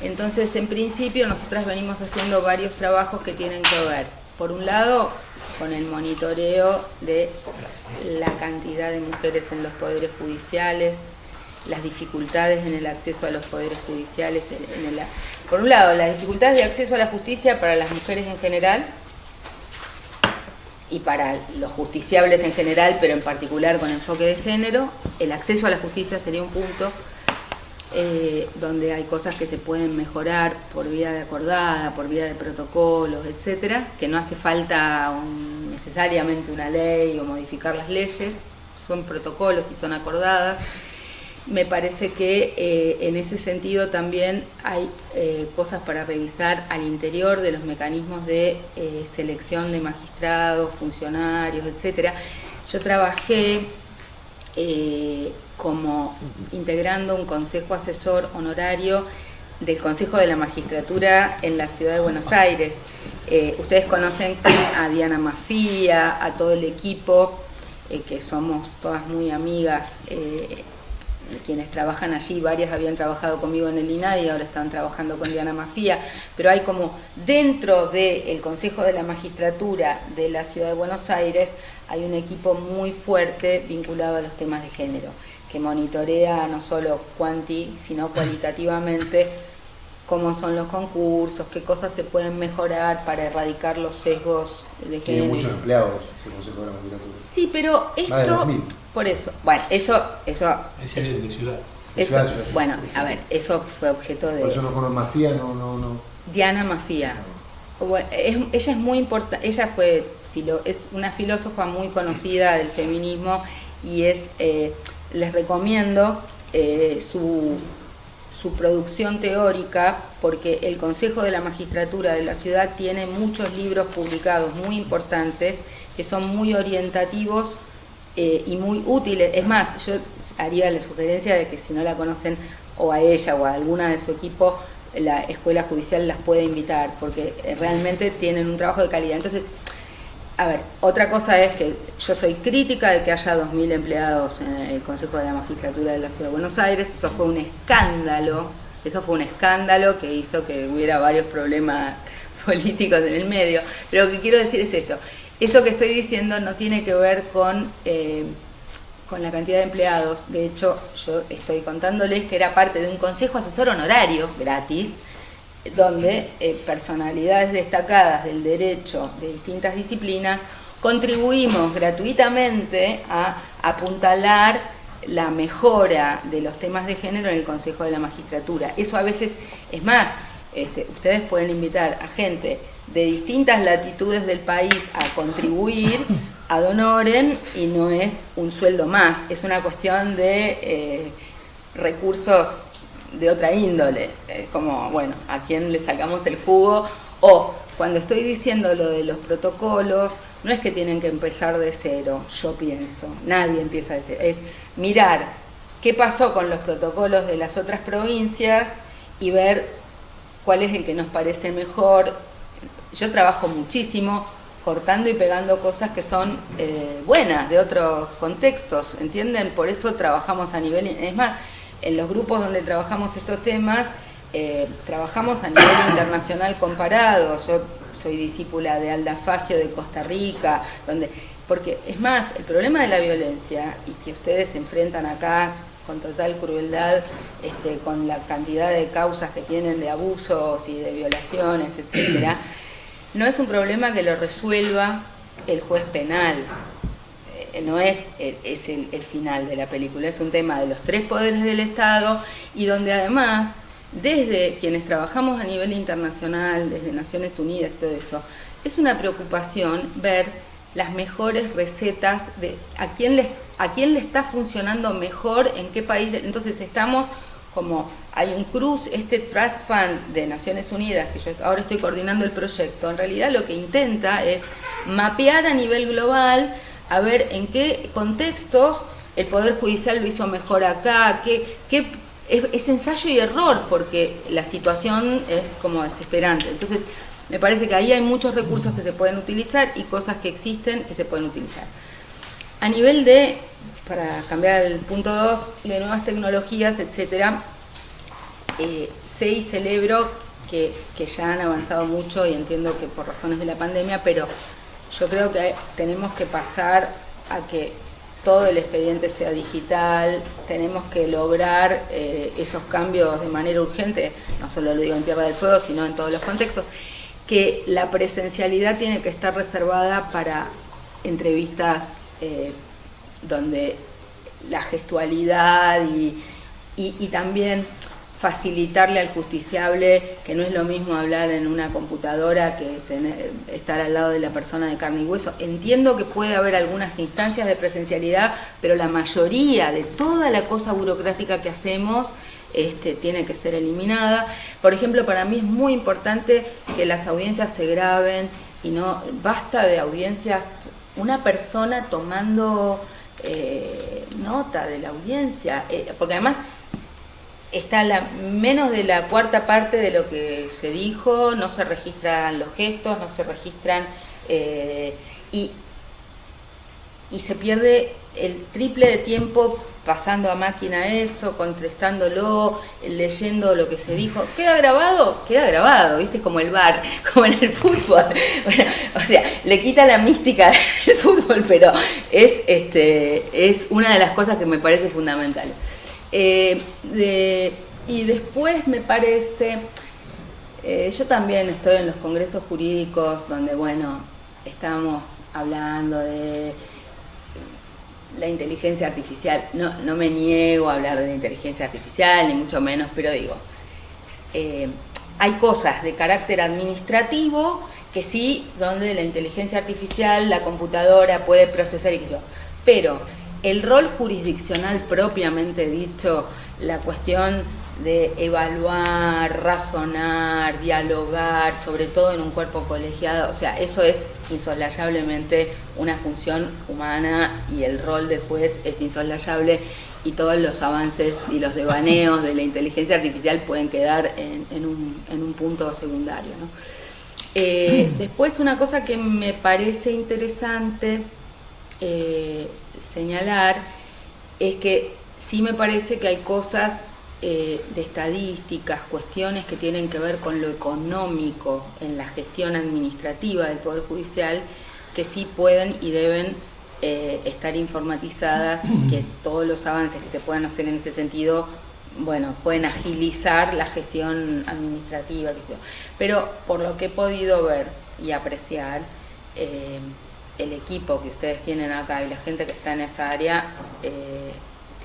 Entonces, en principio, nosotras venimos haciendo varios trabajos que tienen que ver, por un lado, con el monitoreo de la cantidad de mujeres en los poderes judiciales, las dificultades en el acceso a los poderes judiciales, por un lado, las dificultades de acceso a la justicia para las mujeres en general y para los justiciables en general, pero en particular con enfoque de género. El acceso a la justicia sería un punto donde hay cosas que se pueden mejorar por vía de acordada, por vía de protocolos, etcétera, que no hace falta necesariamente una ley o modificar las leyes, son protocolos y son acordadas. Me parece que en ese sentido también hay cosas para revisar al interior de los mecanismos de selección de magistrados, funcionarios, etcétera. Yo trabajé como integrando un consejo asesor honorario del Consejo de la Magistratura en la Ciudad de Buenos Aires. Ustedes conocen a Diana Mafía, a todo el equipo, que somos todas muy amigas, quienes trabajan allí. Varias habían trabajado conmigo en el INADI y ahora están trabajando con Diana Mafía, pero hay como dentro del Consejo de la Magistratura de la Ciudad de Buenos Aires hay un equipo muy fuerte vinculado a los temas de género, que monitorea no solo sino cualitativamente cómo son los concursos, qué cosas se pueden mejorar para erradicar los sesgos de género. Tiene muchos empleados ese Consejo de la Magistratura. Sí, pero esto, más de 2000. Por eso, bueno, eso Ese es de ciudad. eso, bueno, a ver, eso fue objeto de... Por eso no con Mafía, no. Diana Mafía. Bueno, ella es muy importante, ella es una filósofa muy conocida del feminismo y les recomiendo su producción teórica, porque el Consejo de la Magistratura de la Ciudad tiene muchos libros publicados muy importantes que son muy orientativos y muy útiles. Es más, yo haría la sugerencia de que si no la conocen, o a ella o a alguna de su equipo, la Escuela Judicial las puede invitar, porque realmente tienen un trabajo de calidad. Entonces, a ver, otra cosa es que yo soy crítica de que haya 2000 empleados en el Consejo de la Magistratura de la Ciudad de Buenos Aires. Eso fue un escándalo que hizo que hubiera varios problemas políticos en el medio, pero lo que quiero decir es esto. Esto que estoy diciendo no tiene que ver con la cantidad de empleados. De hecho, yo estoy contándoles que era parte de un consejo asesor honorario gratis, donde personalidades destacadas del derecho de distintas disciplinas contribuimos gratuitamente a apuntalar la mejora de los temas de género en el Consejo de la Magistratura. Eso a veces, es más, ustedes pueden invitar a gente de distintas latitudes del país a contribuir ad honorem y no es un sueldo más, es una cuestión de recursos de otra índole, como, bueno, a quién le sacamos el jugo. O cuando estoy diciendo lo de los protocolos, no es que tienen que empezar de cero, yo pienso, nadie empieza de cero, es mirar qué pasó con los protocolos de las otras provincias y ver cuál es el que nos parece mejor. Yo trabajo muchísimo cortando y pegando cosas que son buenas de otros contextos, ¿entienden? Por eso trabajamos a nivel, es más, en los grupos donde trabajamos estos temas, trabajamos a nivel internacional comparado. Yo soy discípula de Alda Facio de Costa Rica, porque es más, el problema de la violencia, y que ustedes se enfrentan acá con total crueldad, con la cantidad de causas que tienen de abusos y de violaciones, etcétera, no es un problema que lo resuelva el juez penal. No es el final de la película, es un tema de los tres poderes del Estado y donde además, desde quienes trabajamos a nivel internacional, desde Naciones Unidas y todo eso, es una preocupación ver las mejores recetas de a quién le está funcionando mejor, en qué país. Entonces estamos como, hay un CRUZ, Trust Fund de Naciones Unidas, que yo ahora estoy coordinando el proyecto, en realidad lo que intenta es mapear a nivel global, a ver en qué contextos el Poder Judicial lo hizo mejor acá, es ensayo y error, porque la situación es como desesperante. Entonces, me parece que ahí hay muchos recursos que se pueden utilizar y cosas que existen que se pueden utilizar. A nivel de, para cambiar el punto 2, de nuevas tecnologías, etcétera, sé y celebro que ya han avanzado mucho y entiendo que por razones de la pandemia, pero yo creo que tenemos que pasar a que todo el expediente sea digital, tenemos que lograr esos cambios de manera urgente, no solo lo digo en Tierra del Fuego, sino en todos los contextos, que la presencialidad tiene que estar reservada para entrevistas donde la gestualidad y también facilitarle al justiciable, que no es lo mismo hablar en una computadora que estar al lado de la persona de carne y hueso. Entiendo que puede haber algunas instancias de presencialidad, pero la mayoría de toda la cosa burocrática que hacemos tiene que ser eliminada. Por ejemplo, para mí es muy importante que las audiencias se graben y no basta de audiencias, una persona tomando nota de la audiencia, porque además está menos de la cuarta parte de lo que se dijo, no se registran los gestos, no se registran y se pierde el triple de tiempo pasando a máquina eso, contestándolo, leyendo lo que se dijo. ¿Queda grabado? Queda grabado, ¿viste? Como el VAR, como en el fútbol. Bueno, o sea, le quita la mística del fútbol, pero es una de las cosas que me parece fundamental. Y después me parece, yo también estoy en los congresos jurídicos donde, bueno, estamos hablando de la inteligencia artificial. No me niego a hablar de la inteligencia artificial, ni mucho menos, pero digo, hay cosas de carácter administrativo que sí, donde la inteligencia artificial, la computadora puede procesar y qué sé yo, pero el rol jurisdiccional propiamente dicho, la cuestión de evaluar, razonar, dialogar, sobre todo en un cuerpo colegiado, o sea, eso es insoslayablemente una función humana y el rol del juez es insoslayable y todos los avances y los devaneos de la inteligencia artificial pueden quedar en un punto secundario, ¿no? Después una cosa que me parece interesante señalar es que sí me parece que hay cosas de estadísticas, cuestiones que tienen que ver con lo económico en la gestión administrativa del Poder Judicial, que sí pueden y deben estar informatizadas, y que todos los avances que se puedan hacer en este sentido, bueno, pueden agilizar la gestión administrativa, qué sé yo. Pero por lo que he podido ver y apreciar, el equipo que ustedes tienen acá y la gente que está en esa área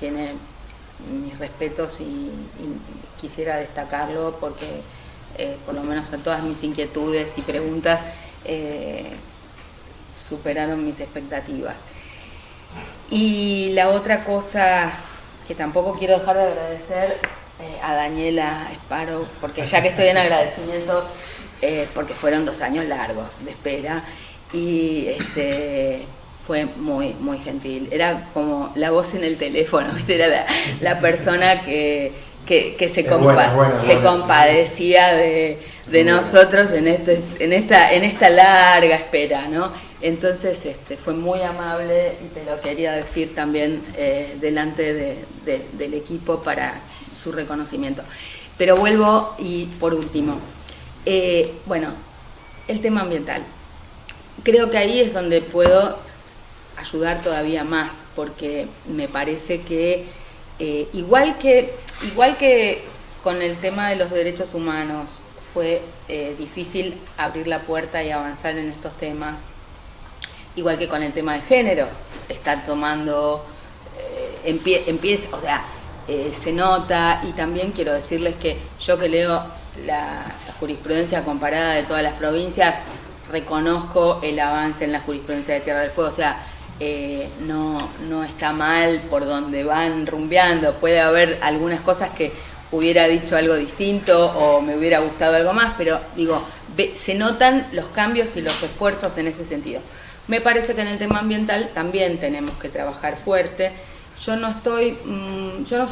tiene mis respetos, y quisiera destacarlo porque por lo menos en todas mis inquietudes y preguntas superaron mis expectativas. Y la otra cosa que tampoco quiero dejar de agradecer a Daniela Sparrow, porque ya que estoy en agradecimientos, porque fueron 2 años largos de espera, y fue muy, muy gentil. Era como la voz en el teléfono, ¿viste? Era la persona que se compadecía de nosotros en esta larga espera, ¿no? Entonces fue muy amable, y te lo quería decir también delante del equipo para su reconocimiento. Pero vuelvo, y por último, bueno, el tema ambiental. Creo que ahí es donde puedo ayudar todavía más, porque me parece que igual que con el tema de los derechos humanos fue difícil abrir la puerta y avanzar en estos temas, igual que con el tema de género, está tomando, empieza, o sea, se nota. Y también quiero decirles que yo, que leo la jurisprudencia comparada de todas las provincias, reconozco el avance en la jurisprudencia de Tierra del Fuego. O sea, no está mal por donde van rumbeando. Puede haber algunas cosas que hubiera dicho algo distinto o me hubiera gustado algo más, pero digo, se notan los cambios y los esfuerzos en este sentido. Me parece que en el tema ambiental también tenemos que trabajar fuerte. Yo no soy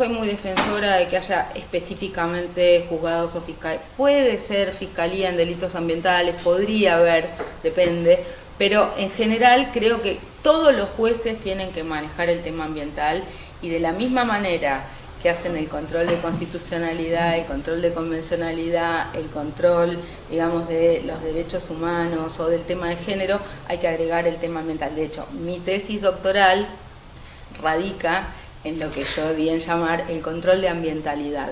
muy defensora de que haya específicamente juzgados o fiscales. Puede ser fiscalía en delitos ambientales, podría haber, depende, pero en general creo que todos los jueces tienen que manejar el tema ambiental, y de la misma manera que hacen el control de constitucionalidad, el control de convencionalidad, el control, digamos, de los derechos humanos o del tema de género, hay que agregar el tema ambiental. De hecho, mi tesis doctoral radica en lo que yo di en llamar el control de ambientalidad,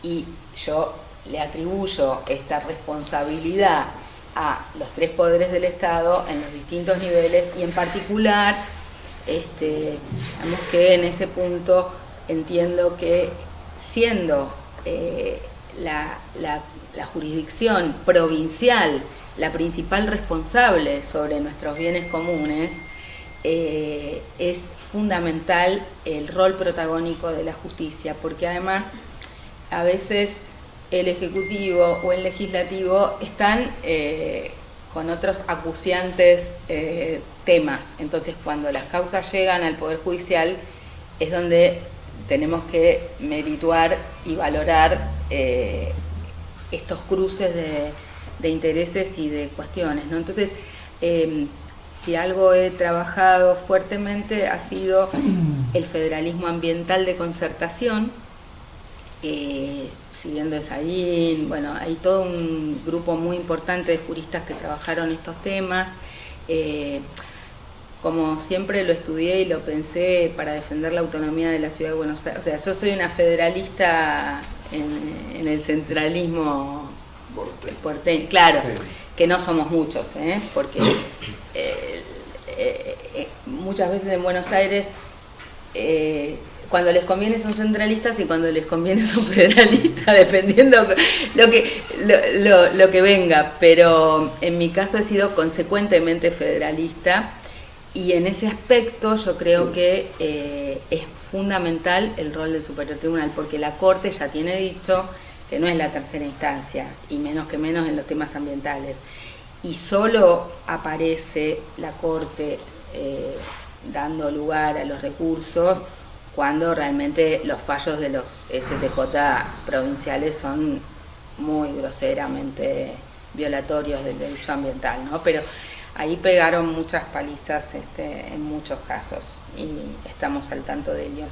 y yo le atribuyo esta responsabilidad a los 3 poderes del Estado en los distintos niveles, y en particular digamos que en ese punto entiendo que, siendo la jurisdicción provincial la principal responsable sobre nuestros bienes comunes, es fundamental el rol protagónico de la justicia, porque además a veces el Ejecutivo o el Legislativo están con otros acuciantes temas. Entonces, cuando las causas llegan al Poder Judicial, es donde tenemos que merituar y valorar estos cruces de intereses y de cuestiones, ¿no? Entonces, si algo he trabajado fuertemente ha sido el federalismo ambiental de concertación, siguiendo Esaín. Bueno, hay todo un grupo muy importante de juristas que trabajaron estos temas. Como siempre lo estudié y lo pensé para defender la autonomía de la Ciudad de Buenos Aires. O sea, yo soy una federalista en el centralismo porteño, claro, que no somos muchos, porque muchas veces en Buenos Aires cuando les conviene son centralistas y cuando les conviene son federalistas, dependiendo lo que venga. Pero en mi caso he sido consecuentemente federalista, y en ese aspecto yo creo que es fundamental el rol del Superior Tribunal, porque la Corte ya tiene dicho que no es la tercera instancia, y menos que menos en los temas ambientales, y solo aparece la Corte dando lugar a los recursos cuando realmente los fallos de los STJ provinciales son muy groseramente violatorios del derecho ambiental, ¿no? Pero ahí pegaron muchas palizas en muchos casos, y estamos al tanto de ellos.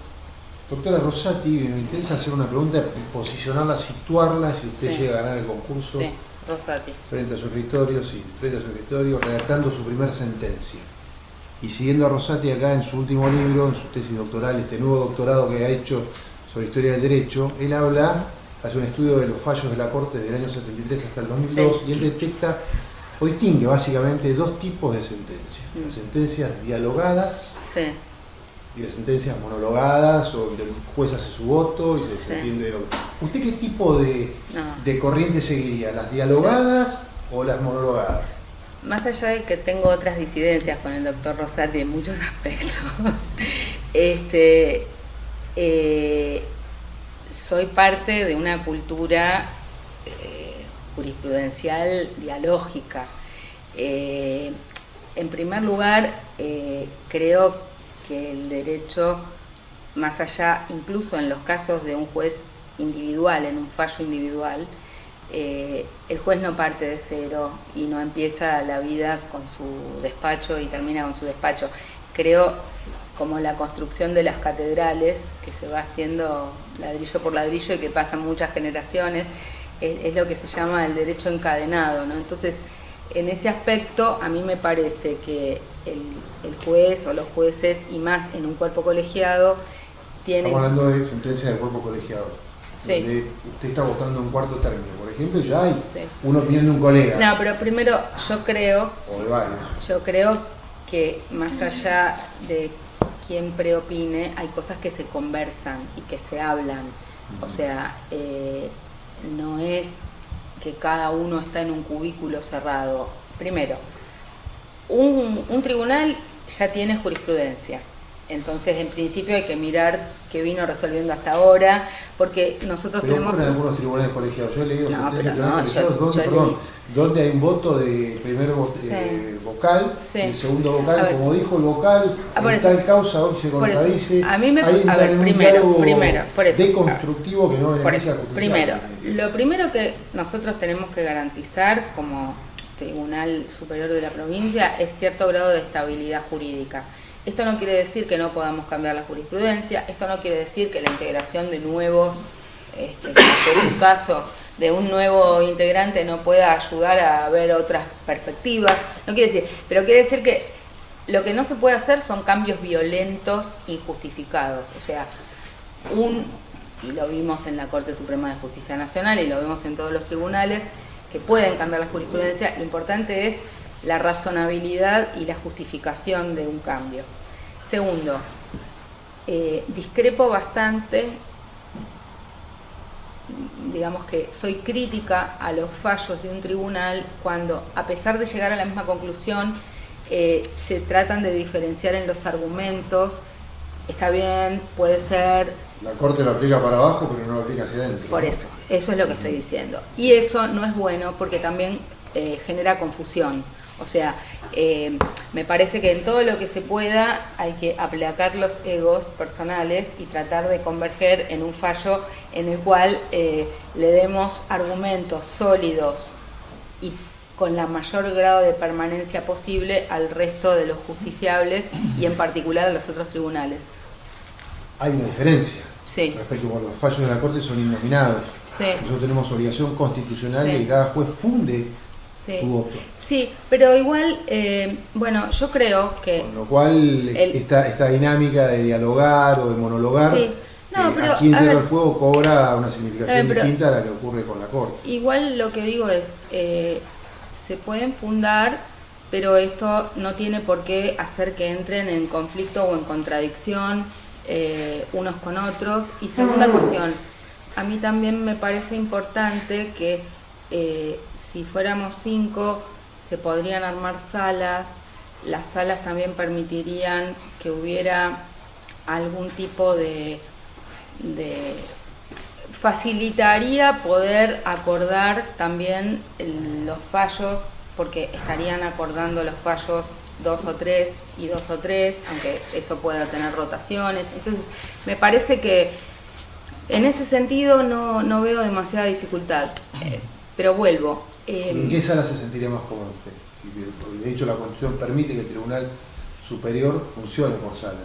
Doctora Rosati, me interesa hacer una pregunta, posicionarla, situarla, si usted Sí. llega a ganar el concurso Sí, Rosati. frente a su escritorio, sí, frente a su escritorio, redactando su primer sentencia. Y siguiendo a Rosati acá en su último libro, en su tesis doctoral, este nuevo doctorado que ha hecho sobre historia del derecho, él hace un estudio de los fallos de la Corte desde el año 73 hasta el 2002, Sí. y él detecta o distingue básicamente dos tipos de sentencias. Las sentencias dialogadas Sí. y las sentencias monologadas, donde el juez hace su voto y se Sí. entiende de lo que... ¿Usted qué tipo No. de corriente seguiría? ¿Las dialogadas o las monologadas? Más allá de que tengo otras disidencias con el doctor Rosati en muchos aspectos, soy parte de una cultura jurisprudencial dialógica. En primer lugar, creo que el derecho, más allá, incluso en los casos de un juez individual, en un fallo individual, el juez no parte de cero y no empieza la vida con su despacho y termina con su despacho. Creo, como la construcción de las catedrales, que se va haciendo ladrillo por ladrillo y que pasan muchas generaciones, es lo que se llama el derecho encadenado, ¿no? Entonces, en ese aspecto, a mí me parece que el juez o los jueces, y más en un cuerpo colegiado, tienen... Estamos hablando de sentencias del cuerpo colegiado. Sí. Donde usted está votando en cuarto término, por ejemplo, y ya hay Sí. una opinión de un colega. No, pero primero yo creo que más allá de quien preopine, hay cosas que se conversan y que se hablan. O sea, no es que cada uno está en un cubículo cerrado. Primero, un tribunal ya tiene jurisprudencia. Entonces, en principio hay que mirar qué vino resolviendo hasta ahora, porque nosotros Pero tenemos... ocurre en algunos tribunales colegiados. Yo he leído No, sentencias pero de no, tribunales colegiados yo donde hay un voto de primer Sí. vocal, Sí. y el segundo A vocal, ver. como dijo el vocal, por en eso. tal causa hoy se Por eso. contradice. A mí me- Ahí a entra ver, en un primero, diálogo por eso. deconstructivo que no Por beneficia eso, al justiciable. primero, lo primero que nosotros tenemos que garantizar como Tribunal Superior de la provincia es cierto grado de estabilidad jurídica. Esto no quiere decir que no podamos cambiar la jurisprudencia, esto no quiere decir que la integración de nuevos, como fue su caso, de un nuevo integrante no pueda ayudar a ver otras perspectivas, no quiere decir, pero quiere decir que lo que no se puede hacer son cambios violentos, injustificados, o sea, y lo vimos en la Corte Suprema de Justicia Nacional y lo vemos en todos los tribunales, que pueden cambiar la jurisprudencia, lo importante es la razonabilidad y la justificación de un cambio. Segundo, discrepo bastante, digamos que soy crítica a los fallos de un tribunal cuando, a pesar de llegar a la misma conclusión, se tratan de diferenciar en los argumentos. Está bien, puede ser... La Corte lo aplica para abajo, pero no lo aplica hacia adentro. Por ¿no? eso es lo que estoy diciendo. Y eso no es bueno porque también genera confusión. O sea, me parece que en todo lo que se pueda hay que aplacar los egos personales y tratar de converger en un fallo en el cual le demos argumentos sólidos y con la mayor grado de permanencia posible al resto de los justiciables y en particular a los otros tribunales. Hay una diferencia. Sí. Respecto a los fallos de la Corte son innominados. Sí. Nosotros tenemos obligación constitucional Sí. de que cada juez funde Sí. su voto. Sí, pero igual, bueno, yo creo que... Con lo cual, esta dinámica de dialogar o de monologar, Sí. No, pero, aquí en a Tierra ver, del Fuego cobra una significación pero- distinta a la que ocurre con la Corte. Igual lo que digo es, se pueden fundar, pero esto no tiene por qué hacer que entren en conflicto o en contradicción unos con otros. Y segunda cuestión, a mí también me parece importante que si fuéramos 5, se podrían armar salas. Las salas también permitirían que hubiera algún tipo de facilitaría poder acordar también los fallos, porque estarían acordando los fallos 2 o 3 y 2 o 3, aunque eso pueda tener rotaciones. Entonces, me parece que en ese sentido no veo demasiada dificultad. Pero vuelvo. ¿En qué sala se sentiría más cómodo usted? De hecho, la Constitución permite que el Tribunal Superior funcione por salas.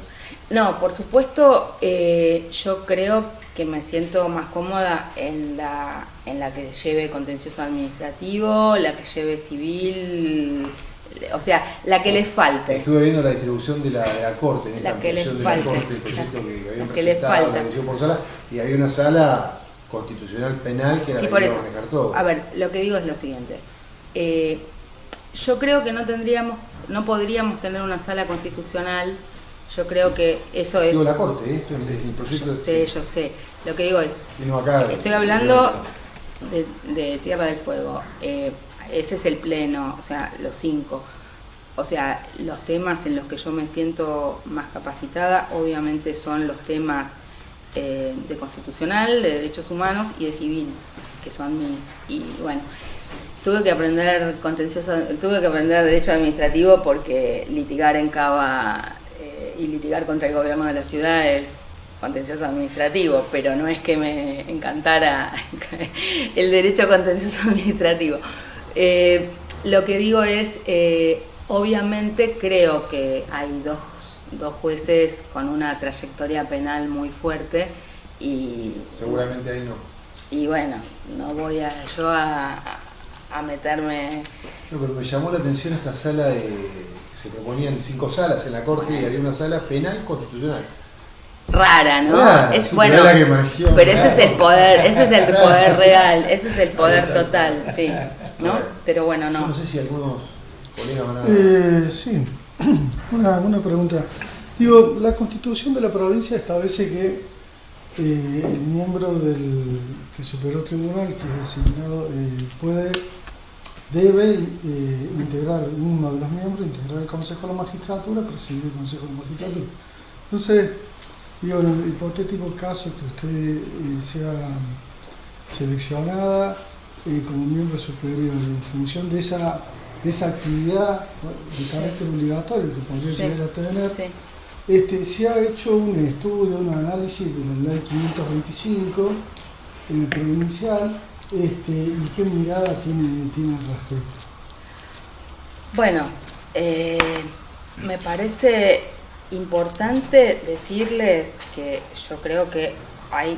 No, por supuesto, yo creo que me siento más cómoda en la que lleve contencioso administrativo, la que lleve civil, o sea, la que le falte. Estuve viendo la distribución de la Corte, en esta La que le ampliación de falte. la Corte, el proyecto que habían La que le presentado, falta. la división por sala, y había una sala constitucional penal que era Sí, la por que iba eso. a manejar todo. A ver, lo que digo es lo siguiente. Yo creo que no podríamos tener una sala constitucional. Yo creo que eso es... Digo, la Corte, esto es el proyecto... Yo sé. Lo que digo es, Vino acá, estoy hablando de Tierra del Fuego. Ese es el pleno, o sea, los 5. O sea, los temas en los que yo me siento más capacitada, obviamente son los temas de constitucional, de derechos humanos y de civil, que son mis... Y bueno, tuve que aprender derecho administrativo porque litigar en Cava y litigar contra el gobierno de la ciudad es contencioso administrativo, pero no es que me encantara el derecho contencioso administrativo. Lo que digo es, obviamente creo que hay dos jueces con una trayectoria penal muy fuerte y... Seguramente ahí no. Y bueno, no voy a meterme... No, pero me llamó la atención esta sala de... Se proponían 5 salas en la Corte y había una sala penal constitucional. Rara, ¿no? Rara, Es sí, bueno, pero era la que manejó, pero ese claro. es el poder, ese es el poder real, ese es el poder total, sí, ¿no? Pero bueno, Yo no. no sé si algunos colegas van a... Sí, una pregunta. Digo, la Constitución de la provincia establece que el miembro del Superior Tribunal, que es designado, debe integrar, uno de los miembros, integrar el Consejo de la Magistratura, presidir el Consejo de la Magistratura. Entonces, digo, en el hipotético caso que usted sea seleccionada como miembro superior en función de esa actividad de carácter obligatorio que podría Sí. llegar a tener, Sí. se ha hecho un estudio, un análisis de la ley 525 provincial, y qué mirada tiene al respecto. Bueno, me parece importante decirles que yo creo que hay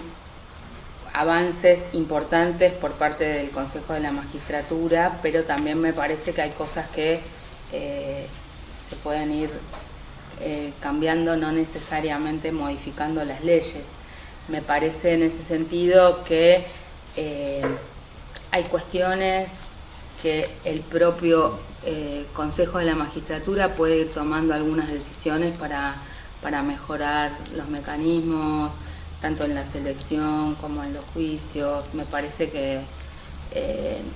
avances importantes por parte del Consejo de la Magistratura, pero también me parece que hay cosas que se pueden ir cambiando, no necesariamente modificando las leyes. Me parece en ese sentido que hay cuestiones que el propio Consejo de la Magistratura puede ir tomando algunas decisiones para mejorar los mecanismos, tanto en la selección como en los juicios. Me parece que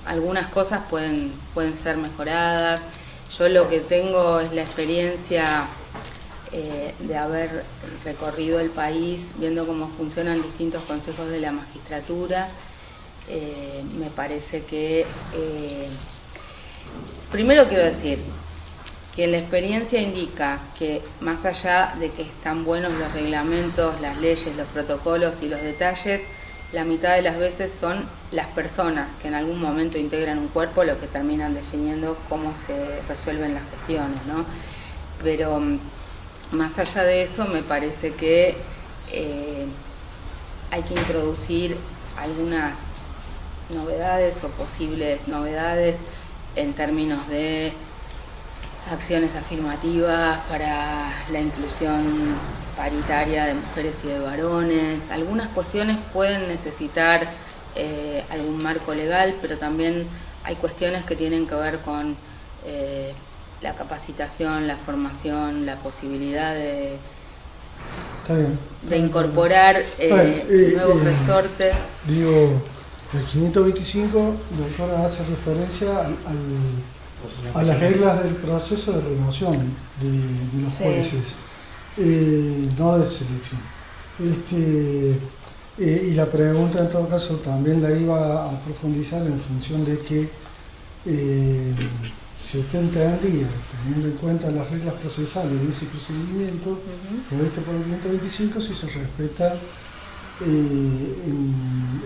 algunas cosas pueden ser mejoradas. Yo lo que tengo es la experiencia de haber recorrido el país, viendo cómo funcionan distintos consejos de la magistratura. Me parece que, primero quiero decir, que la experiencia indica que más allá de que están buenos los reglamentos, las leyes, los protocolos y los detalles, la mitad de las veces son las personas que en algún momento integran un cuerpo lo que terminan definiendo cómo se resuelven las cuestiones, ¿no? Pero más allá de eso, me parece que hay que introducir algunas novedades o posibles novedades en términos de acciones afirmativas para la inclusión paritaria de mujeres y de varones. Algunas cuestiones pueden necesitar algún marco legal, pero también hay cuestiones que tienen que ver con la capacitación, la formación, la posibilidad de incorporar nuevos resortes. Digo, el 525, doctora, hace referencia a las reglas del proceso de renovación de los jueces, no de selección. Y la pregunta en todo caso también la iba a profundizar en función de que si usted entendía, teniendo en cuenta las reglas procesales de ese procedimiento, previsto por el 525, si se respeta,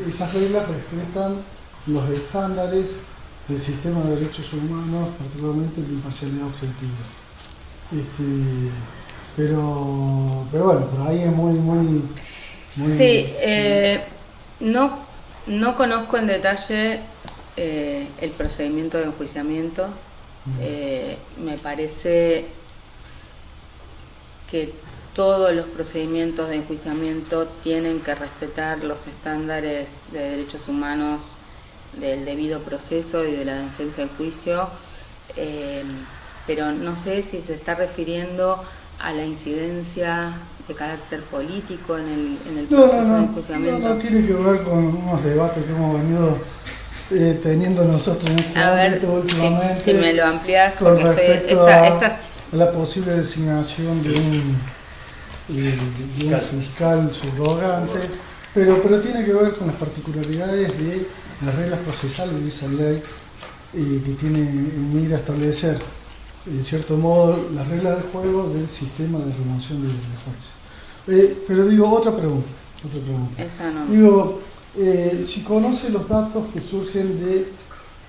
esas reglas respetan los estándares del sistema de derechos humanos, particularmente la imparcialidad objetiva. pero bueno, por ahí es muy Sí, no conozco en detalle el procedimiento de enjuiciamiento. Me parece que todos los procedimientos de enjuiciamiento tienen que respetar los estándares de derechos humanos, del debido proceso y de la defensa del juicio, pero no sé si se está refiriendo a la incidencia de carácter político en el proceso de enjuiciamiento. No, tiene que ver con unos debates que hemos venido teniendo nosotros en este ámbito últimamente. Si me lo amplias, con porque respecto a la posible designación de un fiscal subrogante, pero tiene que ver con las particularidades de las reglas procesales de esa ley que tiene en mira establecer, en cierto modo, las reglas del juego del sistema de remoción de jueces. Pero digo, otra pregunta. Esa no. Digo, si conoce los datos que surgen del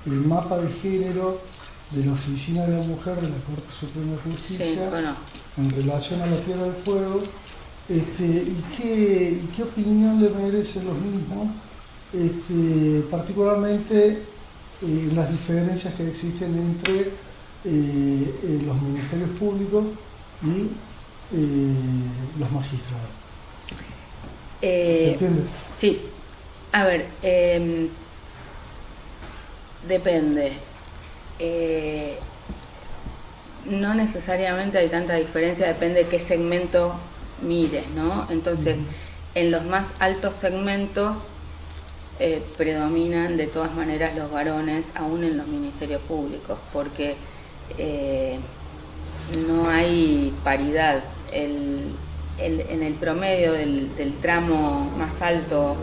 mapa de género de la Oficina de la Mujer de la Corte Suprema de Justicia, sí, bueno, en relación a la Tierra del Fuego, y qué opinión le merecen los mismos, particularmente las diferencias que existen entre los ministerios públicos y los magistrados. ¿Se entiende? Sí. A ver, depende. No necesariamente hay tanta diferencia, depende de qué segmento mires, ¿no? Entonces, en los más altos segmentos predominan de todas maneras los varones, aún en los ministerios públicos, porque no hay paridad. En el promedio del tramo más alto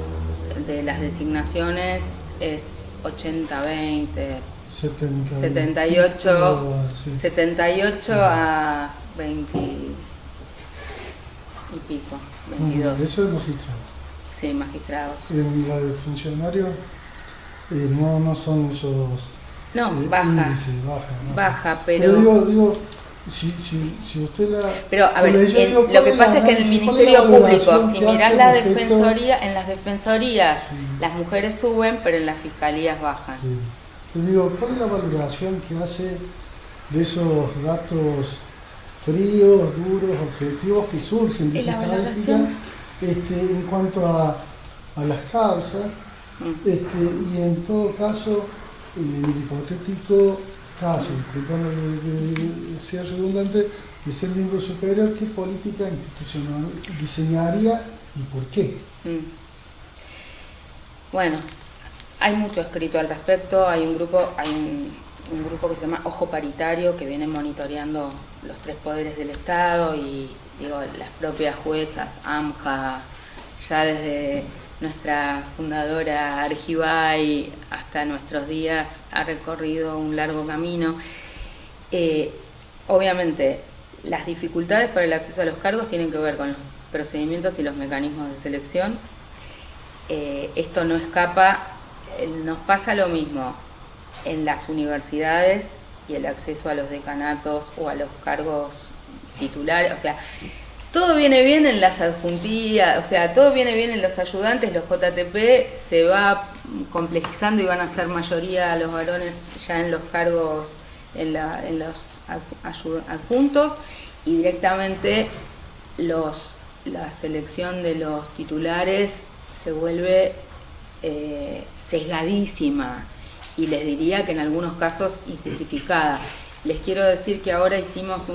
de las designaciones es 80-20, 78 a 20 y pico, 22. Eso es magistrado. Sí, magistrados. En la de funcionarios no son esos índices, baja, pero digo, si usted la... Pero a ver, lo que pasa es que en el Ministerio Público, si mirás la defensoría, en las defensorías las mujeres suben, pero en las fiscalías bajan. Sí. Te digo, ¿cuál es la valoración que hace de esos datos fríos, duros, objetivos que surgen de esa estadística en cuanto a las causas? Y en todo caso, en el hipotético caso, disculpando que sea redundante, de ser miembro superior, ¿qué política institucional diseñaría y por qué? Bueno, hay mucho escrito al respecto. Hay un grupo que se llama Ojo Paritario, que viene monitoreando los tres poderes del Estado, y digo, las propias juezas, AMJA, ya desde nuestra fundadora Argibay hasta nuestros días ha recorrido un largo camino. Obviamente las dificultades para el acceso a los cargos tienen que ver con los procedimientos y los mecanismos de selección. Esto no escapa, nos pasa lo mismo en las universidades y el acceso a los decanatos o a los cargos titulares, o sea, todo viene bien en las adjuntías, o sea, todo viene bien en los ayudantes, los JTP, se va complejizando y van a ser mayoría los varones ya en los cargos, en los adjuntos, y directamente la selección de los titulares se vuelve sesgadísima, y les diría que en algunos casos injustificada. Les quiero decir que ahora hicimos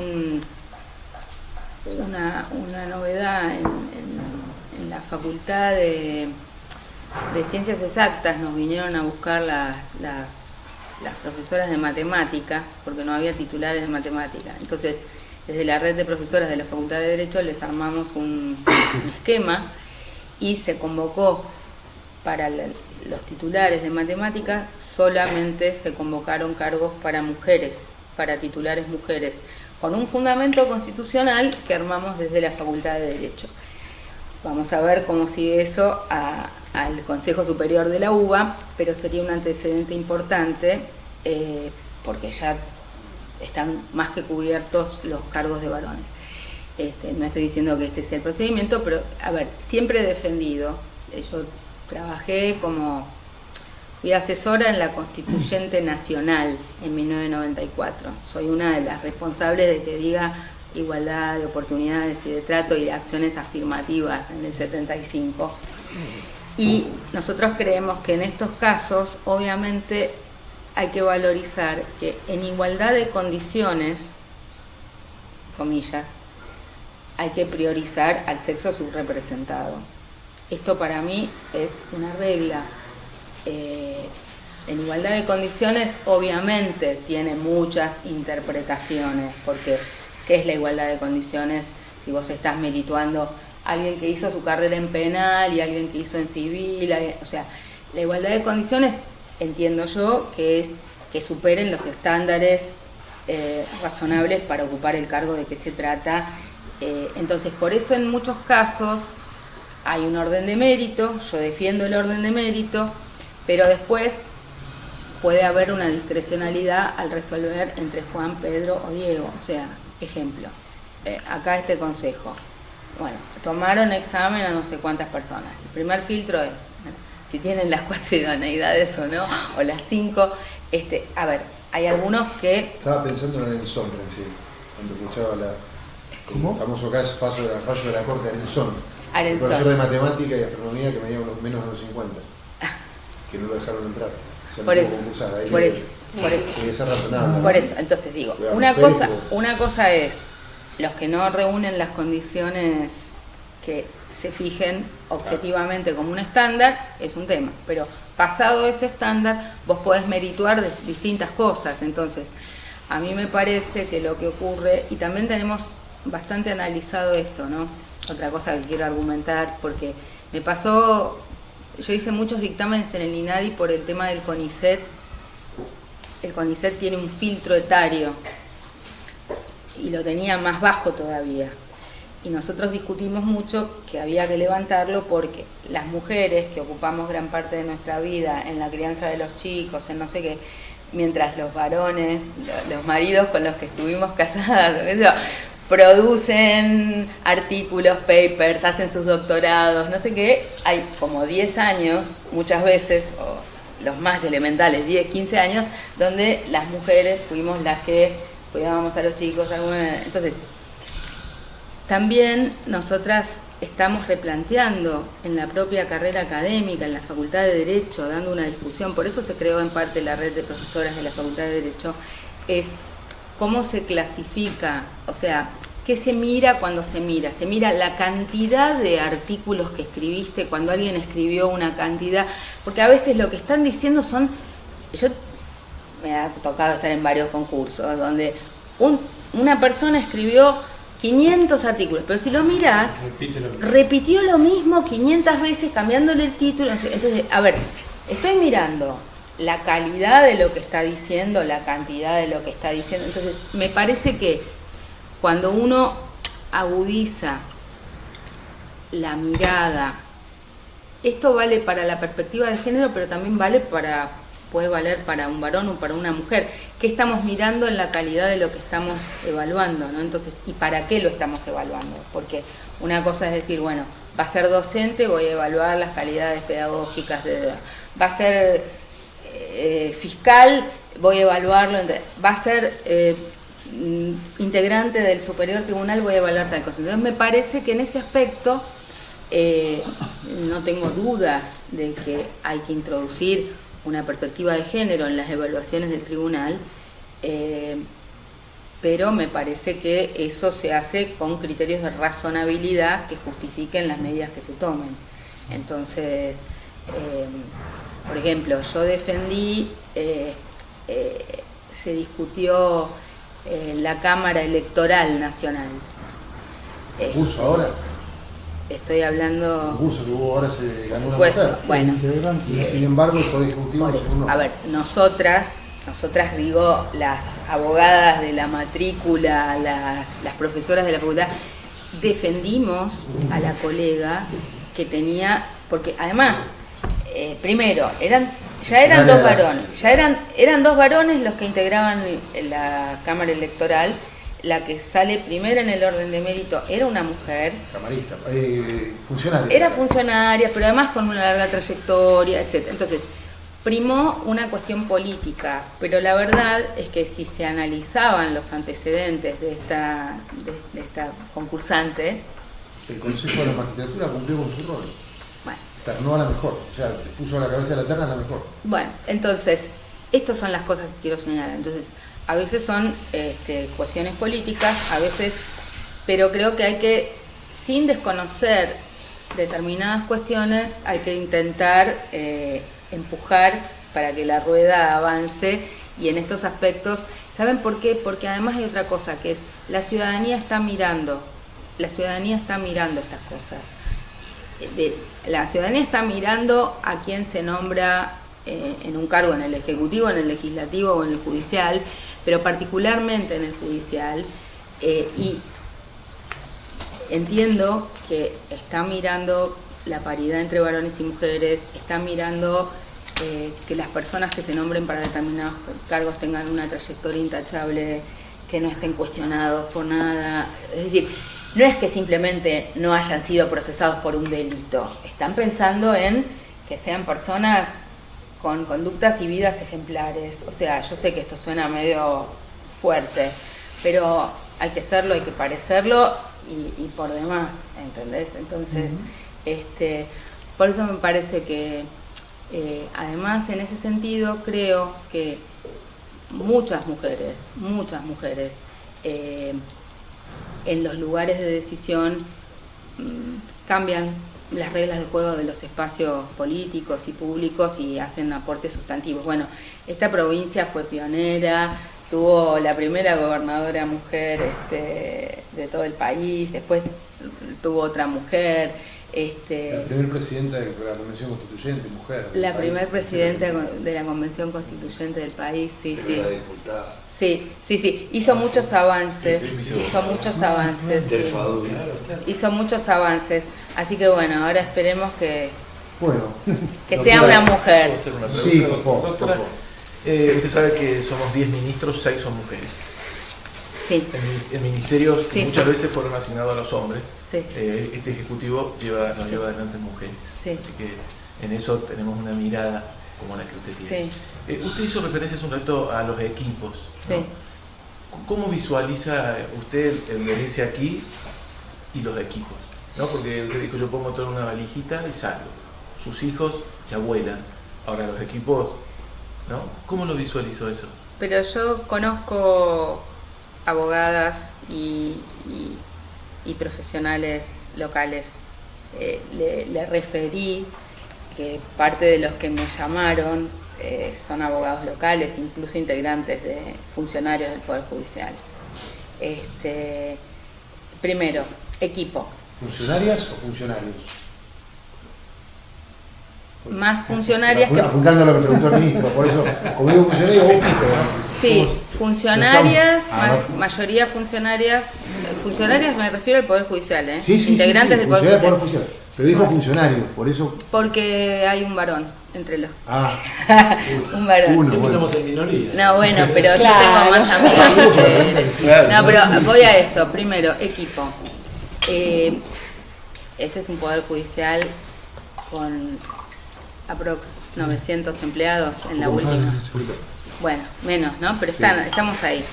una novedad en la Facultad de Ciencias Exactas. Nos vinieron a buscar las profesoras de matemática, porque no había titulares de matemática. Entonces, desde la red de profesoras de la Facultad de Derecho les armamos un esquema, y se convocó para los titulares de matemática, solamente se convocaron cargos para mujeres, para titulares mujeres, con un fundamento constitucional que armamos desde la Facultad de Derecho. Vamos a ver cómo sigue eso al Consejo Superior de la UBA, pero sería un antecedente importante, porque ya están más que cubiertos los cargos de varones. No estoy diciendo que este sea el procedimiento, pero a ver, siempre he defendido, yo trabajé fui asesora en la Constituyente Nacional en 1994, soy una de las responsables de que diga igualdad de oportunidades y de trato y de acciones afirmativas en el 75. Y nosotros creemos que en estos casos, obviamente, hay que valorizar que en igualdad de condiciones, comillas, hay que priorizar al sexo subrepresentado. Esto para mí es una regla. En igualdad de condiciones, obviamente, tiene muchas interpretaciones, porque ¿qué es la igualdad de condiciones? Si vos estás merituando a alguien que hizo su carrera en penal y alguien que hizo en civil, o sea, la igualdad de condiciones, entiendo yo, que es que superen los estándares razonables para ocupar el cargo de que se trata. Entonces, por eso en muchos casos hay un orden de mérito, yo defiendo el orden de mérito, pero después puede haber una discrecionalidad al resolver entre Juan, Pedro o Diego. O sea, ejemplo, acá este consejo. Bueno, tomaron examen a no sé cuántas personas. El primer filtro es si tienen las 4 idoneidades o no, o las 5. A ver, hay algunos que... Estaba pensando en Arenzón recién, cuando escuchaba el famoso caso fallo de la Corte de Arenzón. El profesor de matemática y astronomía que medía menos de los 50, que no lo dejaron entrar. O sea, por eso. Tiene que ser razonable. Por eso, entonces digo, una cosa es los que no reúnen las condiciones que se fijen objetivamente como un estándar, es un tema, pero pasado ese estándar vos podés merituar de distintas cosas. Entonces, a mí me parece que lo que ocurre, y también tenemos bastante analizado esto, ¿no? Otra cosa que quiero argumentar, porque me pasó, yo hice muchos dictámenes en el INADI por el tema del CONICET. El CONICET tiene un filtro etario y lo tenía más bajo todavía. Y nosotros discutimos mucho que había que levantarlo porque las mujeres que ocupamos gran parte de nuestra vida en la crianza de los chicos, en no sé qué, mientras los varones, los maridos con los que estuvimos casadas, producen artículos, papers, hacen sus doctorados, no sé qué, hay como 10 años, muchas veces, o los más elementales, 10, 15 años, donde las mujeres fuimos las que cuidábamos a los chicos. Entonces, también nosotras estamos replanteando en la propia carrera académica, en la Facultad de Derecho, dando una discusión, por eso se creó en parte la red de profesoras de la Facultad de Derecho, es cómo se clasifica, o sea, ¿qué se mira cuando se mira? Se mira la cantidad de artículos que escribiste, cuando alguien escribió una cantidad, porque a veces lo que están diciendo son, yo me ha tocado estar en varios concursos donde una persona escribió 500 artículos, pero si lo mirás, repitió lo mismo 500 veces cambiándole el título. Entonces, a ver, estoy mirando la calidad de lo que está diciendo, la cantidad de lo que está diciendo. Entonces, me parece que cuando uno agudiza la mirada, esto vale para la perspectiva de género, pero también puede valer para un varón o para una mujer. ¿Qué estamos mirando en la calidad de lo que estamos evaluando, ¿no? Entonces, ¿y para qué lo estamos evaluando? Porque una cosa es decir, bueno, va a ser docente, voy a evaluar las calidades pedagógicas, va a ser fiscal, voy a evaluarlo, va a ser integrante del Superior Tribunal, voy a evaluar tal cosa. Entonces, me parece que en ese aspecto no tengo dudas de que hay que introducir una perspectiva de género en las evaluaciones del tribunal, pero me parece que eso se hace con criterios de razonabilidad que justifiquen las medidas que se tomen. Entonces, por ejemplo, yo defendí, se discutió la Cámara Electoral Nacional. ¿Puso ahora? Estoy hablando... Puso que hubo ahora, se ganó una supuesto, mujer. bueno. Y sin embargo, el Poder Ejecutivo no. A ver, nosotras digo, las abogadas de la matrícula, las profesoras de la facultad, defendimos a la colega que tenía, porque además, primero, eran dos varones los que integraban la Cámara Electoral, la que sale primero en el orden de mérito era una mujer. Camarista, funcionaria. Era funcionaria, pero además con una larga trayectoria, etc. Entonces, primó una cuestión política, pero la verdad es que si se analizaban los antecedentes de esta concursante... El Consejo de la Magistratura cumplió con su rol. Bueno. Ternó a la mejor, o sea, puso a la cabeza de la terna a la mejor. Bueno, entonces, estas son las cosas que quiero señalar. Entonces, a veces son cuestiones políticas, a veces, pero creo que hay que, sin desconocer determinadas cuestiones, hay que intentar empujar para que la rueda avance, y en estos aspectos, ¿saben por qué? Porque además hay otra cosa, que es la ciudadanía está mirando estas cosas. La ciudadanía está mirando a quién se nombra en un cargo en el Ejecutivo, en el Legislativo o en el Judicial, pero particularmente en el Judicial, y entiendo que está mirando la paridad entre varones y mujeres, está mirando que las personas que se nombren para determinados cargos tengan una trayectoria intachable, que no estén cuestionados por nada. Es decir, no es que simplemente no hayan sido procesados por un delito, están pensando en que sean personas con conductas y vidas ejemplares. O sea, yo sé que esto suena medio fuerte, pero hay que serlo, hay que parecerlo y por demás, ¿entendés? Entonces, por eso me parece que, además, en ese sentido, creo que muchas mujeres, en los lugares de decisión cambian las reglas de juego de los espacios políticos y públicos y hacen aportes sustantivos. Bueno, esta provincia fue pionera, tuvo la primera gobernadora mujer de todo el país, después tuvo otra mujer. La primera presidenta de la Convención Constituyente, mujer. La primera presidenta de la Convención Constituyente del país, sí. Diputada. Sí, hizo muchos avances, hizo muchos avances, así que bueno, ahora esperemos que sea una mujer. ¿Puedo hacer una pregunta? Sí, por favor. Doctora, usted sabe que somos 10 ministros, 6 son mujeres. Sí. En ministerios Sí, muchas sí. veces fueron asignados a los hombres. Sí. Este ejecutivo nos lleva adelante mujeres. Sí. Así que en eso tenemos una mirada como la que usted tiene. Sí. Usted hizo referencia hace un rato a los equipos, ¿no? Sí. ¿Cómo visualiza usted el venirse aquí y los equipos? ¿No? Porque usted dijo, yo pongo toda una valijita y salgo. Sus hijos ya vuelan. Ahora los equipos, ¿no? ¿Cómo lo visualizó eso? Pero yo conozco abogadas y profesionales locales. Le referí que parte de los que me llamaron son abogados locales, incluso integrantes de funcionarios del Poder Judicial. Primero, equipo. ¿Funcionarias o funcionarios? Más funcionarias que... Apuntando a lo que preguntó el ministro, por eso, como digo funcionario, vos equipo, ¿no? Sí, funcionarias, estamos. mayoría funcionarias me refiero al Poder Judicial, ¿eh? Sí, Integrantes del Poder funcionarios Judicial. Pero dijo funcionarios, por eso... Porque hay un varón entre los... un varón. Uno, Siempre bueno. estamos en minoría. No, bueno, pero Claro. yo tengo más amigos que... Claro. No, pero voy a esto. Primero, equipo. Este es un Poder Judicial con aprox 900 empleados en la última. Bueno, menos, ¿no? Pero estamos ahí.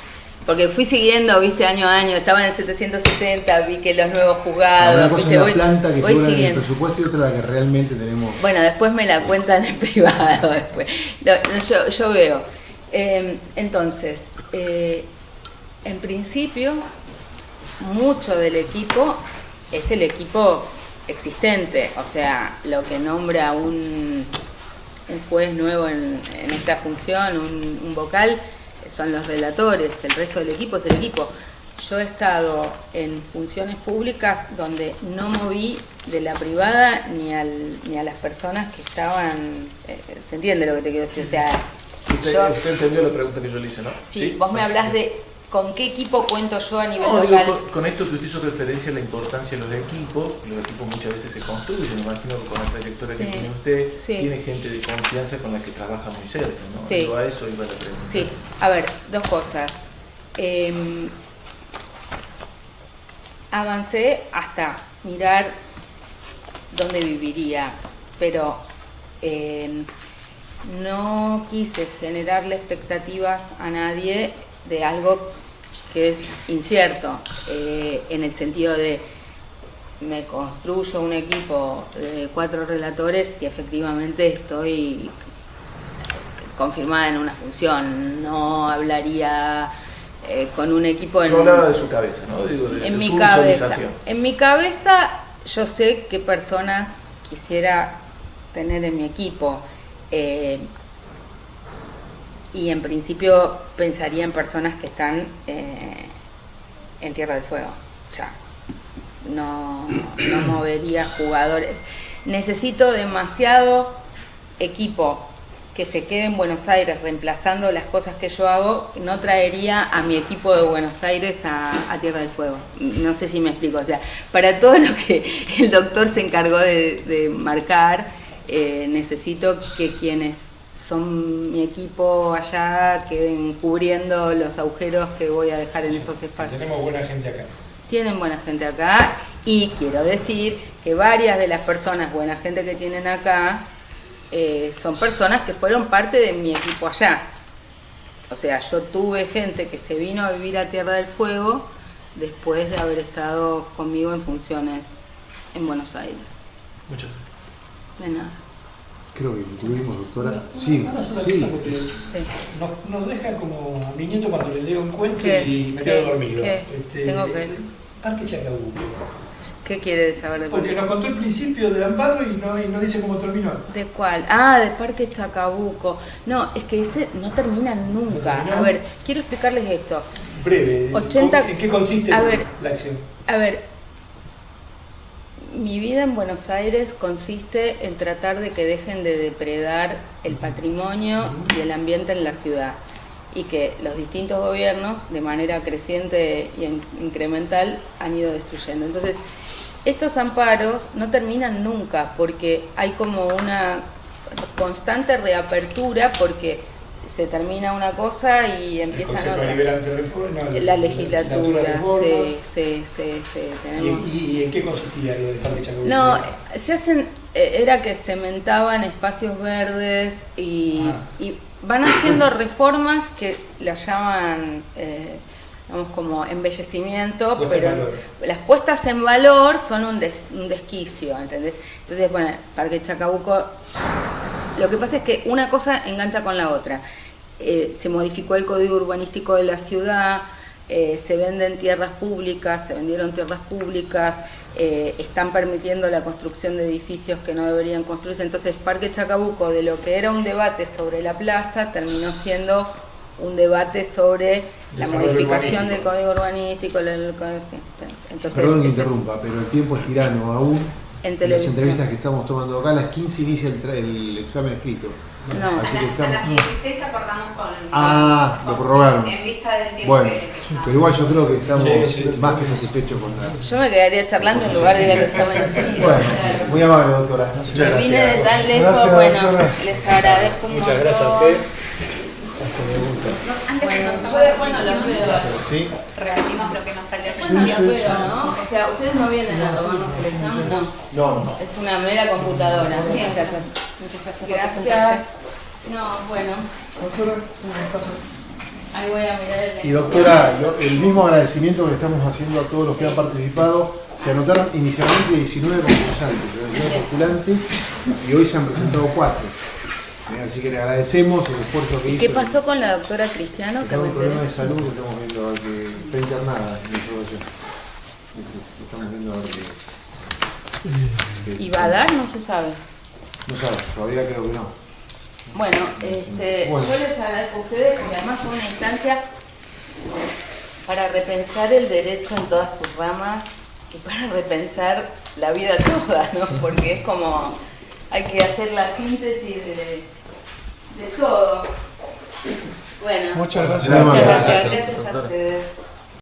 Porque fui siguiendo, viste, año a año, estaba en el 770, vi que los nuevos juzgados, Una cosa viste, es la planta que voy cobra en el siguiendo. presupuesto y otra la que realmente tenemos. Bueno, después me la cuentan en privado después. Yo veo. Entonces, en principio, mucho del equipo es el equipo existente, o sea, lo que nombra un juez nuevo en esta función, un vocal, son los relatores, el resto del equipo es el equipo. Yo he estado en funciones públicas donde no moví de la privada ni a las personas que estaban, ¿se entiende lo que te quiero decir? O sea, Usted entendió la pregunta que yo le hice, ¿no? sí, vos me hablás de con qué equipo cuento yo a nivel No, local. digo, con esto que usted hizo referencia a la importancia de los equipos muchas veces se construyen, me imagino que con la trayectoria Sí, que tiene usted, sí. tiene gente de confianza con la que trabaja muy cerca, ¿no? Sí. Digo, a eso iba la pregunta. Sí, a ver, dos cosas. avancé hasta mirar dónde viviría, pero no quise generarle expectativas a nadie de algo que es incierto, en el sentido de me construyo un equipo de 4 relatores y efectivamente estoy confirmada en una función, no hablaría con un equipo No hablaba de su cabeza, ¿no? Digo, de en mi su cabeza. visualización. En mi cabeza yo sé qué personas quisiera tener en mi equipo, y en principio pensaría en personas que están en Tierra del Fuego, ya. No movería jugadores. Necesito demasiado equipo que se quede en Buenos Aires reemplazando las cosas que yo hago. No traería a mi equipo de Buenos Aires a Tierra del Fuego. No sé si me explico. O sea, para todo lo que el doctor se encargó de marcar, necesito que quienes son mi equipo allá queden cubriendo los agujeros que voy a dejar en esos espacios. Tenemos buena gente acá. Tienen buena gente acá, y quiero decir que varias de las personas, buena gente que tienen acá, son personas que fueron parte de mi equipo allá. O sea, yo tuve gente que se vino a vivir a Tierra del Fuego después de haber estado conmigo en funciones en Buenos Aires. Muchas gracias. De nada. Creo que incluimos, doctora. Sí, sí. Sí. Nos deja como a mi nieto cuando le leo un cuento ¿Qué? y me ¿Qué? quedo dormido. ¿Qué? Tengo que- Parque Chacabuco. ¿Qué quiere saber de Porque nos contó el principio del amparo y no dice cómo terminó. ¿De cuál? Ah, de Parque Chacabuco. No, es que ese no termina nunca. ¿No terminó? A ver, quiero explicarles esto. Breve. 80 ¿En qué consiste a ver. la acción? A ver, mi vida en Buenos Aires consiste en tratar de que dejen de depredar el patrimonio y el ambiente en la ciudad, y que los distintos gobiernos, de manera creciente y incremental, han ido destruyendo. Entonces, estos amparos no terminan nunca, porque hay como una constante reapertura, porque se termina una cosa y El empiezan Consejo otras. Liberante de Reforma. No, La legislatura, reformas. sí, tenemos. ¿Y en qué consistía lo del Parque Chacabuco? No, se hacen, era que cementaban espacios verdes y van haciendo reformas que las llaman, digamos, como embellecimiento, Puesta en pero valor. las puestas en valor son un desquicio, ¿entendés? Entonces, bueno, Parque Chacabuco, lo que pasa es que una cosa engancha con la otra. Se modificó el código urbanístico de la ciudad, se vendieron tierras públicas, están permitiendo la construcción de edificios que no deberían construirse. Entonces, Parque Chacabuco, de lo que era un debate sobre la plaza, terminó siendo un debate sobre la Desarrollo modificación urbanístico. del código urbanístico. Sí. Entonces, Perdón que ese es- interrumpa, pero el tiempo es tirano aún. En las televisión. entrevistas que estamos tomando acá, a las 15 inicia el examen escrito. No. Así que A estamos. las 16 acordamos con... Lo prorrogaron. En vista del tiempo Bueno, que estamos. pero igual yo creo que estamos Sí. más que satisfechos con la. Yo me quedaría charlando en lugar de ir al examen escrito. Bueno, muy amable, doctora. Muchas Vine de gracias. tan lejos, Gracias, bueno, doctora. les agradezco un Muchas gracias a montón. usted. Antes Bueno, de yo contar después no los veo. ¿Sí? reactivamos lo que nos salió. Después no los Sí, veo, sí. ¿no? O sea, ustedes no vienen a tomarnos el examen, no. No. Es una mera computadora. Sí, gracias. Muchas gracias. Gracias. No, bueno, Doctora, ¿me pasa? ahí voy a mirar el... Y doctora, el mismo agradecimiento que le estamos haciendo a todos los que han participado. Se anotaron inicialmente 19 concursantes, 19 postulantes, y hoy se han presentado 4. Así que le agradecemos el esfuerzo que hizo. ¿Qué pasó con la doctora Cristiano? Que Tengo me un problema de enteré. salud que estamos viendo a ver que está internada en información. Estamos viendo a ver que ¿Y va a dar? No se sabe. no sabe, todavía creo que no. Bueno, Bueno. yo les agradezco a ustedes porque además fue una instancia para repensar el derecho en todas sus ramas y para repensar la vida toda, ¿no? Porque es como, hay que hacer la síntesis de todo. Bueno, Muchas gracias. Muchas gracias gracias, a doctora. ustedes.